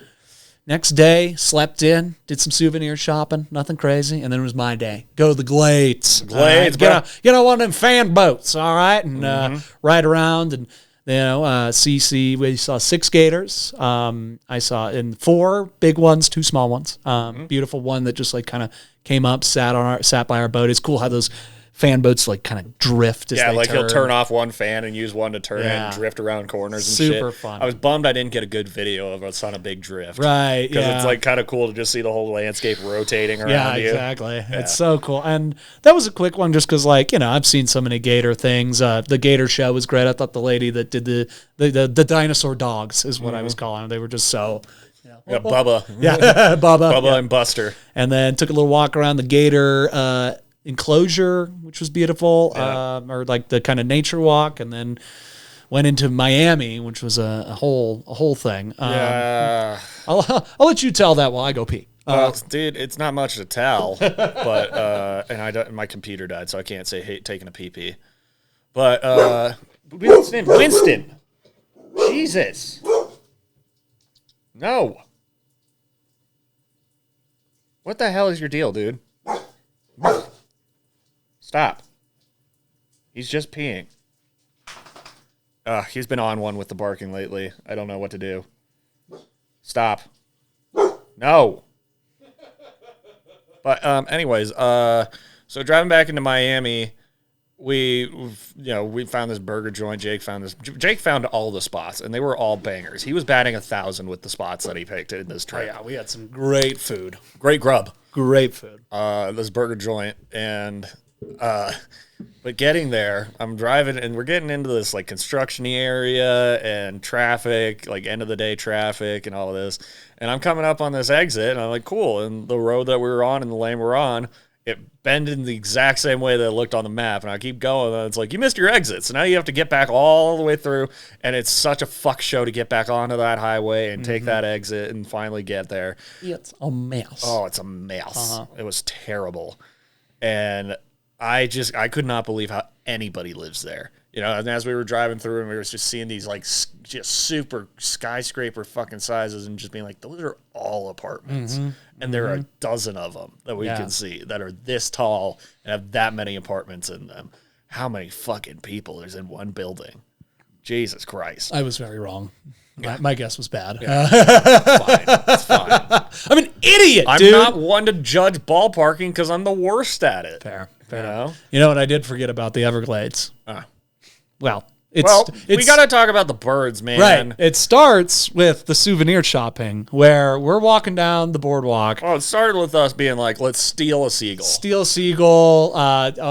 next day, slept in, did some souvenir shopping, nothing crazy, and then it was my day. Go to the Glades. Glades, right? Get on one of them fan boats, all right, and ride around and we saw 6 gators. I saw 4 big ones, 2 small ones. Beautiful one that just like kind of came up, sat by our boat. It's cool how those fan boats like kind of drift as they turn. He'll turn off one fan and use one to turn and drift around corners and shit. Super fun. I was bummed I didn't get a good video of us on a big drift. Right, Because it's like kind of cool to just see the whole landscape rotating around you. Exactly. Yeah. It's so cool. And that was a quick one just because, I've seen so many gator things. The gator show was great. I thought the lady that did the dinosaur dogs is what I was calling them. They were just so... Yeah, Bubba. Yeah, Bubba And Buster. And then took a little walk around the gator enclosure, which was beautiful, or like the kind of nature walk, and then went into Miami, which was a whole thing. I'll let you tell that while I go pee. Well, dude, it's not much to tell, but and my computer died, so I can't say taking a pee. But Winston, Jesus, no. What the hell is your deal, dude? Stop. He's just peeing. He's been on one with the barking lately. I don't know what to do. Stop. No. But anyways, so driving back into Miami, we found this burger joint. Jake found all the spots, and they were all bangers. He was batting 1,000 with the spots that he picked in this trip. Oh, yeah, we had some great food. Great grub. Great food. This burger joint, and but getting there, I'm driving, and we're getting into this like construction-y area and traffic, like end of the day traffic and all of this. And I'm coming up on this exit, and I'm like, cool. And the road that we were on and the lane we're on, it bended in the exact same way that it looked on the map. And I keep going, and it's like, you missed your exit. So now you have to get back all the way through. And it's such a fuck show to get back onto that highway and take that exit and finally get there. It's a mess. Oh, it's a mess. It was terrible. And I could not believe how anybody lives there. And as we were driving through, and we were just seeing these like just super skyscraper fucking sizes, and just being like, those are all apartments, and there are a dozen of them that we can see that are this tall and have that many apartments in them. How many fucking people is in one building? Jesus Christ! I was very wrong. My guess was bad. Yeah. It's fine. I'm an idiot, I'm dude. not one to judge ballparking because I'm the worst at it. Fair. You know what I did forget about the Everglades? Well, we got to talk about the birds, man. Right. It starts with the souvenir shopping where we're walking down the boardwalk. Oh, it started with us being like, let's steal a seagull.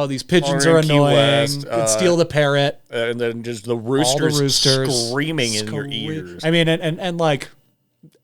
These pigeons are annoying. Steal the parrot. And then just the roosters screaming in your ears. I mean, and like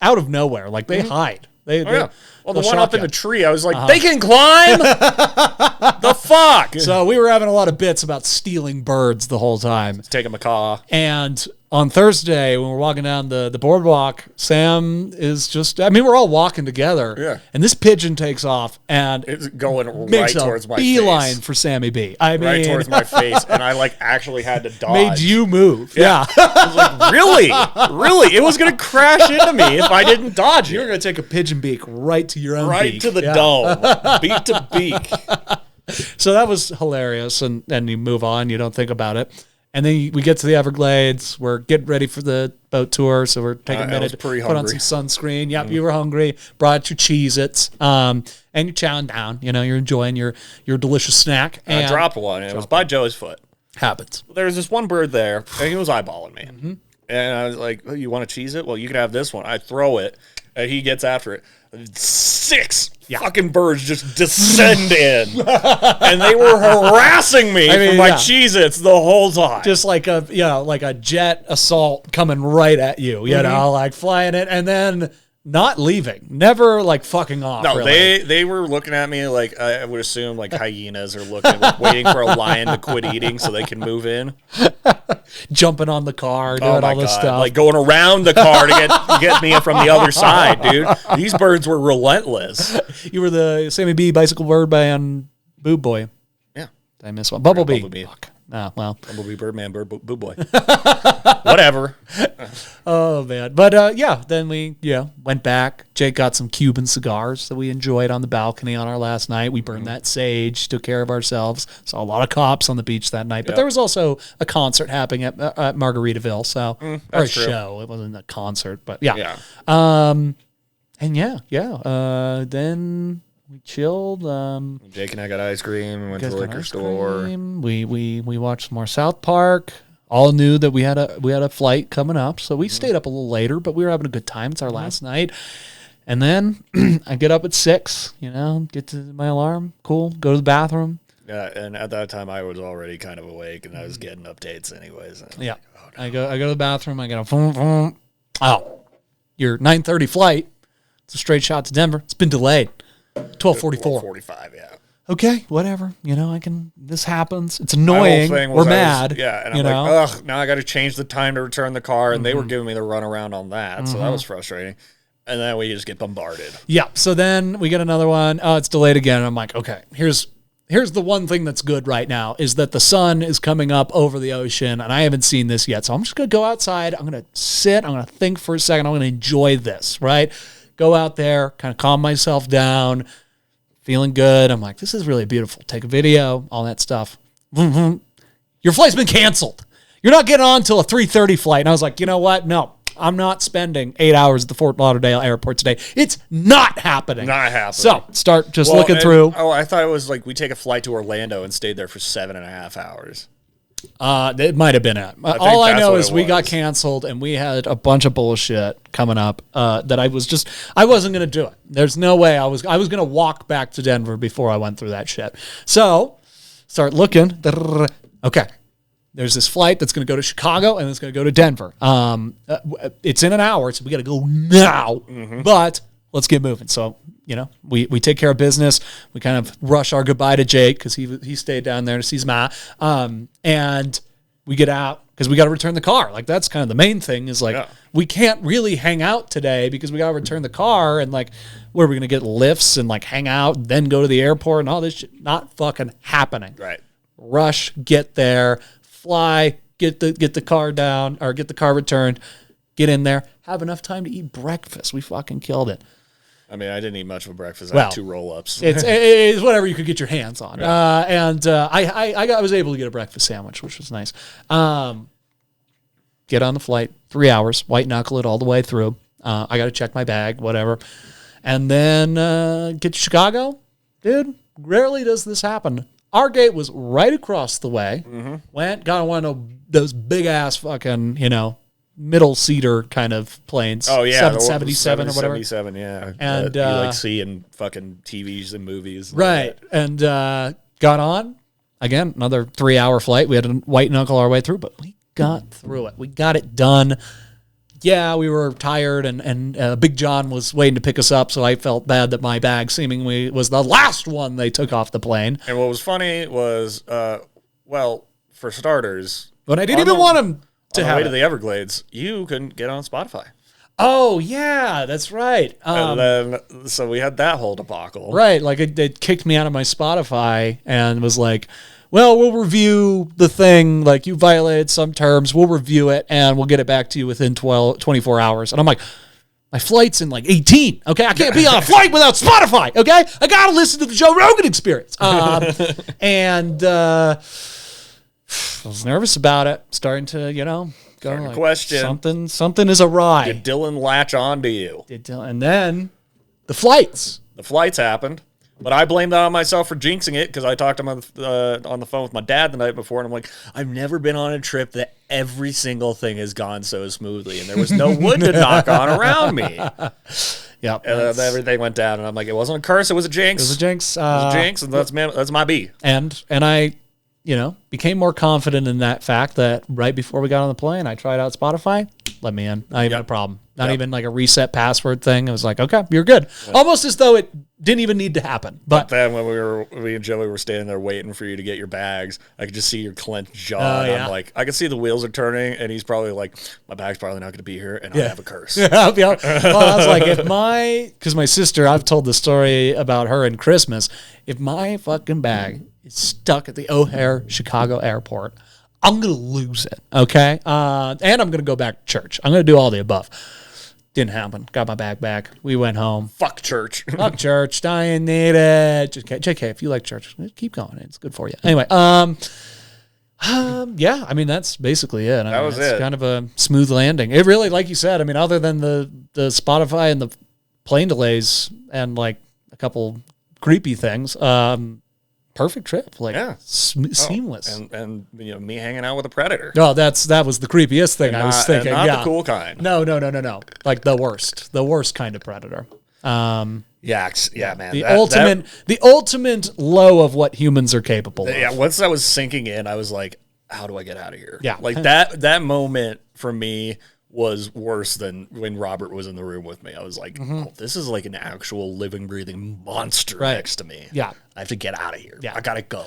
out of nowhere, like they hide. Well, the one up in the tree, I was like, they can climb? The fuck? So we were having a lot of bits about stealing birds the whole time. Take a macaw. And on Thursday, when we're walking down the boardwalk, Sam is we're all walking together. Yeah. And this pigeon takes off and it's going right towards my beeline face. For Sammy B. Right towards my face. And I like actually had to dodge. Made you move. Yeah. I was like, really? Really? It was going to crash into me if I didn't dodge it. You were going to take a pigeon beak right to your own beak. Right to the dome. Beak to beak. So that was hilarious. And you move on. You don't think about it. And then we get to the Everglades. We're getting ready for the boat tour, so we're taking a minute to put on some sunscreen. Yep, you were hungry. Brought your Cheez-Its, and you're chowing down. You're enjoying your delicious snack. And I dropped one, and it was by Joey's foot. Happens. There was this one bird there, and he was eyeballing me. And I was like, oh, you want to Cheez-It? Well, you can have this one. I throw it, and he gets after it. 6 fucking birds just descend in, and they were harassing me for my Cheez-Its the whole time. Just like a jet assault coming right at you, you know, like flying it, and then not leaving, never like fucking off. No, really. they were looking at me like I would assume like hyenas are looking, waiting for a lion to quit eating so they can move in. Jumping on the car, doing all this stuff. Like going around the car to get me from the other side, dude. These birds were relentless. You were the Sammy B bicycle bird band Boob Boy. Yeah. Did I miss one? Bumblebee. Bumblebee. Fuck. Oh, well. Bumblebee, Birdman, Boo Boy. Whatever. Oh, man. But, yeah, then we, went back. Jake got some Cuban cigars that we enjoyed on the balcony on our last night. We burned that sage, took care of ourselves. Saw a lot of cops on the beach that night. But there was also a concert happening at Margaritaville. So, or a true. show. It wasn't a concert, but yeah. Yeah. And then we chilled. Jake and I got ice cream and went to the Guys got liquor ice store. cream. We watched more South Park. All knew that we had a flight coming up, so we stayed up a little later, but we were having a good time. It's our last night. And then I get up at 6, get to my alarm, cool, go to the bathroom. Yeah, and at that time I was already kind of awake and I was getting updates anyways. Yeah. I go to the bathroom, I get a phone. Oh, your 9:30 flight. It's a straight shot to Denver. It's been delayed. 12:44. 45, yeah. Okay, whatever. This happens. It's My whole annoying. thing We're was mad. And I'm like, ugh, now I got to change the time to return the car, and they were giving me the runaround on that, so that was frustrating. And then we just get bombarded. Yeah. So then we get another one. Oh, it's delayed again. And I'm like, okay, here's the one thing that's good right now is that the sun is coming up over the ocean, and I haven't seen this yet. So I'm just gonna go outside. I'm gonna sit. I'm gonna think for a second. I'm gonna enjoy this. Right. Go out there, kind of calm myself down. Feeling good. I'm like, this is really beautiful. Take a video, all that stuff. Your flight's been canceled. You're not getting on until a 3:30 flight. And I was like, you know what? No, I'm not spending 8 hours at the Fort Lauderdale airport today. It's not happening. Not happening. So start just looking through. Oh, I thought it was like we take a flight to Orlando and stayed there for 7.5 hours. It might have been it. All I that's know what is it we got was. canceled and we had a bunch of bullshit coming up that I wasn't going to do it. There's no way I was going to walk back to Denver before I went through that shit. So start looking. Okay. There's this flight that's going to go to Chicago and it's going to go to Denver. It's in an hour, so we got to go now. But let's get moving. So, we take care of business. We kind of rush our goodbye to Jake because he stayed down there to see his ma. And we get out because we got to return the car. Like, that's kind of the main thing is like, we can't really hang out today because we got to return the car. And like, where are we going to get lifts and like hang out, then go to the airport and all this shit? Not fucking happening. Right. Rush, get there, fly, get the car down or get the car returned, get in there, have enough time to eat breakfast. We fucking killed it. I mean, I didn't eat much of a breakfast. I had 2 roll-ups. It's whatever you could get your hands on. Yeah. I was able to get a breakfast sandwich, which was nice. Get on the flight, 3 hours, white knuckle it all the way through. I got to check my bag, whatever. And then get to Chicago. Dude, rarely does this happen. Our gate was right across the way. Went, got on one of those big-ass fucking, middle seater kind of planes. Oh, yeah. 777 or whatever. 777, yeah. And, you like see in fucking TVs and movies. And right. And got on. Again, another 3-hour flight. We had to white knuckle our way through, but we got through it. We got it done. Yeah, we were tired, and Big John was waiting to pick us up, so I felt bad that my bag seemingly was the last one they took off the plane. And what was funny was, for starters... But I didn't even want him to on have the way it. to the Everglades, you couldn't get on Spotify. Oh, yeah, that's right. And then, so we had that whole debacle. Right, like it kicked me out of my Spotify and was like, well, we'll review the thing. Like, you violated some terms. We'll review it, and we'll get it back to you within 24 hours. And I'm like, my flight's in like 18, okay? I can't be on a flight without Spotify, okay? I got to listen to the Joe Rogan Experience. And I was nervous about it, starting to, go like, question. Something is awry. Did Dylan latch on to you? And then the flights. The flights happened. But I blamed that on myself for jinxing it because I talked to him on the phone with my dad the night before, and I'm like, I've never been on a trip that every single thing has gone so smoothly, and there was no wood to knock on around me. Yeah, and everything went down, and I'm like, it wasn't a curse, it was a jinx. It was a jinx. It was a jinx, and that's my B. And I, became more confident in that fact that right before we got on the plane, I tried out Spotify. let me in. Not even a problem. Not even like a reset password thing. It was like, okay, you're good. Almost as though it didn't even need to happen. But then when me and Joey were standing there waiting for you to get your bags, I could just see your clenched jaw. Oh, And yeah. I'm like, I can see the wheels are turning, and he's probably like, my bag's probably not going to be here, and I have a curse. yeah. Well, I was like, because my sister, I've told the story about her in Christmas. If my fucking bag is stuck at the O'Hare Chicago airport, I'm going to lose it. Okay. And I'm going to go back to church. I'm going to do all the above. Didn't happen. Got my bag back. We went home. Fuck church. Fuck church. I didn't need it. JK, if you like church, keep going. It's good for you. Anyway, yeah, I mean, that's basically it. That was it's it. kind of a smooth landing. It really, like you said, I mean, other than the Spotify and the plane delays and like a couple creepy things, perfect trip. Like, seamless. And you know, me hanging out with a predator. No, that was the creepiest thing I was thinking. Not yeah. the cool kind. No. Like the worst kind of predator. Yeah, man. The ultimate low of what humans are capable of. Yeah, once that was sinking in, I was like, how do I get out of here? Yeah. Like that moment for me was worse than when Robert was in the room with me. I was like, oh, this is like an actual living, breathing monster next to me. Yeah. I have to get out of here. Yeah. I gotta go.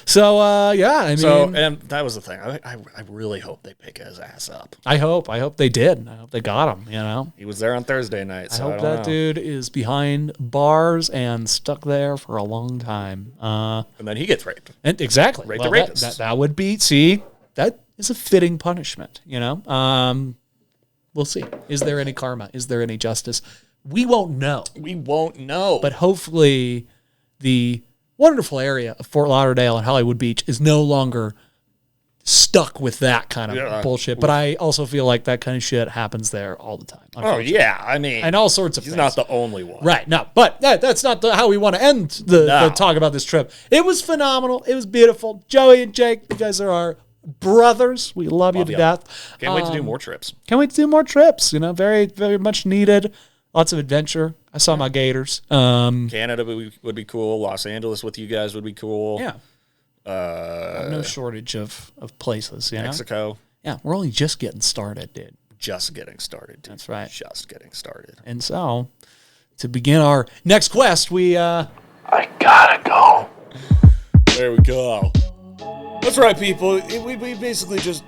So, yeah, I mean. And that was the thing. I really hope they pick his ass up. I hope they did. I hope they got him, you know. He was there on Thursday night, so I hope that dude is behind bars and stuck there for a long time. And then he gets raped. And exactly. Rape well, the rapist. that would be, that is a fitting punishment, you know. We'll see. Is there any karma? Is there any justice? We won't know. But hopefully the wonderful area of Fort Lauderdale and Hollywood Beach is no longer stuck with that kind of bullshit. But I also feel like that kind of shit happens there all the time. Oh, yeah. I mean, and all sorts of he's things. not the only one. Right. No, but that's not how we want to end the talk about this trip. It was phenomenal. It was beautiful. Joey and Jake, you guys are our brothers. We love you to death. Can't wait to do more trips. Can't wait to do more trips. You know, very, very much needed. Lots of adventure. I saw my gators. Canada would be cool. Los Angeles with you guys would be cool. Yeah. No shortage of places, you know? Mexico. Yeah, we're only just getting started, dude. Just getting started, dude. That's right. Just getting started. And so, to begin our next quest, we... I gotta go. There we go. That's right, people. We basically just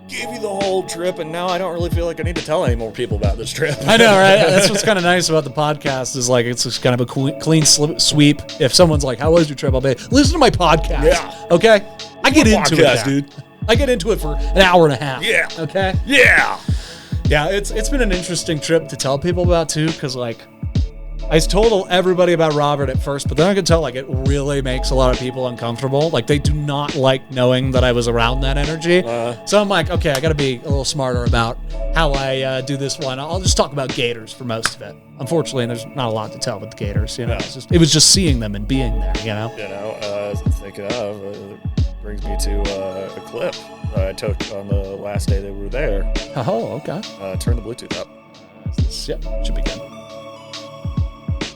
gave you the whole trip, and now I don't really feel like I need to tell any more people about this trip. I know, right? That's what's kind of nice about the podcast is like it's just kind of a clean sweep. If someone's like, "How was your trip?" I'll be, listen to my podcast. Yeah. Okay. I get into podcast, it, dude. I get into it for an hour and a half. Yeah. Okay. Yeah. Yeah. It's been an interesting trip to tell people about too, because like I told everybody about Robert at first, but then I could tell like it really makes a lot of people uncomfortable. Like they do not like knowing that I was around that energy. So I'm like, okay, I got to be a little smarter about how I do this one. I'll just talk about gators for most of it. Unfortunately, there's not a lot to tell with the gators. You know, it was just seeing them and being there. You know. You know, thinking of brings me to a clip that I took on the last day that we were there. Oh, okay. Turn the Bluetooth up. Yep, should be good.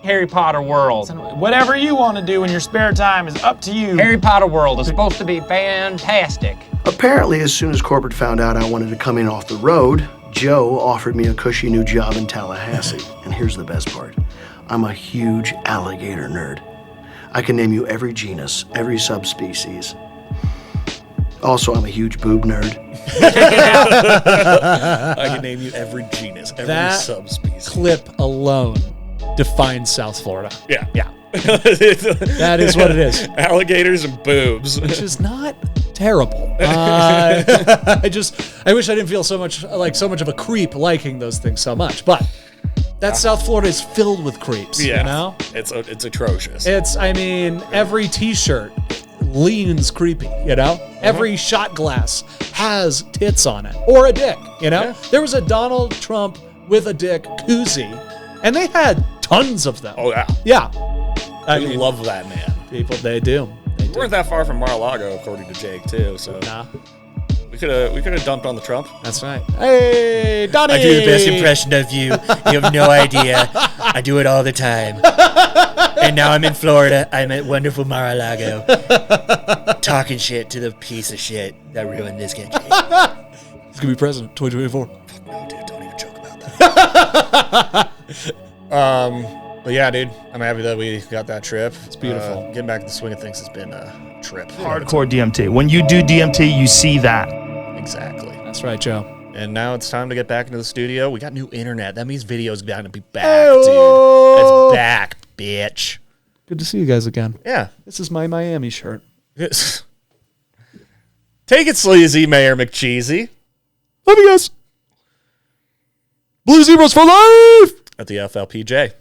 Harry Potter World. Whatever you want to do in your spare time is up to you. Harry Potter World is supposed to be fantastic. Apparently, as soon as corporate found out I wanted to come in off the road, Joe offered me a cushy new job in Tallahassee. And here's the best part. I'm a huge alligator nerd. I can name you every genus, every subspecies. Also, I'm a huge boob nerd. I can name you every genus, every That subspecies. Clip alone defines South Florida. Yeah. Yeah. That is what it is. Alligators and boobs. Which is not terrible. I wish I didn't feel so much of a creep liking those things so much. But that South Florida is filled with creeps. Yeah. You know? It's atrocious. Every t-shirt leans creepy, you know? Every shot glass has tits on it. Or a dick, you know? Yeah. There was a Donald Trump with a dick koozie, and they had tons of them. Oh, yeah. Yeah. I love that man. People, they do. We weren't that far from Mar-a-Lago, according to Jake, too. So Nah, we could have dumped on the Trump. that's right. Hey, Donnie! I do the best impression of you. You have no idea. I do it all the time. And now I'm in Florida. I'm at wonderful Mar-a-Lago. Talking shit to the piece of shit that ruined this country. He's going to be president 2024. No, dude, don't even joke about that. But yeah, dude, I'm happy that we got that trip. It's beautiful. Getting back to the swing of things has been a trip. Hardcore DMT. When you do DMT, you see that. Exactly. That's right, Joe. And now it's time to get back into the studio. We got new internet. That means video's going to be back, dude. It's back, bitch. Good to see you guys again. Yeah. This is my Miami shirt. Take it sleazy, Mayor McCheesy. Love you guys. Blue Zebras for life. At the FLPJ.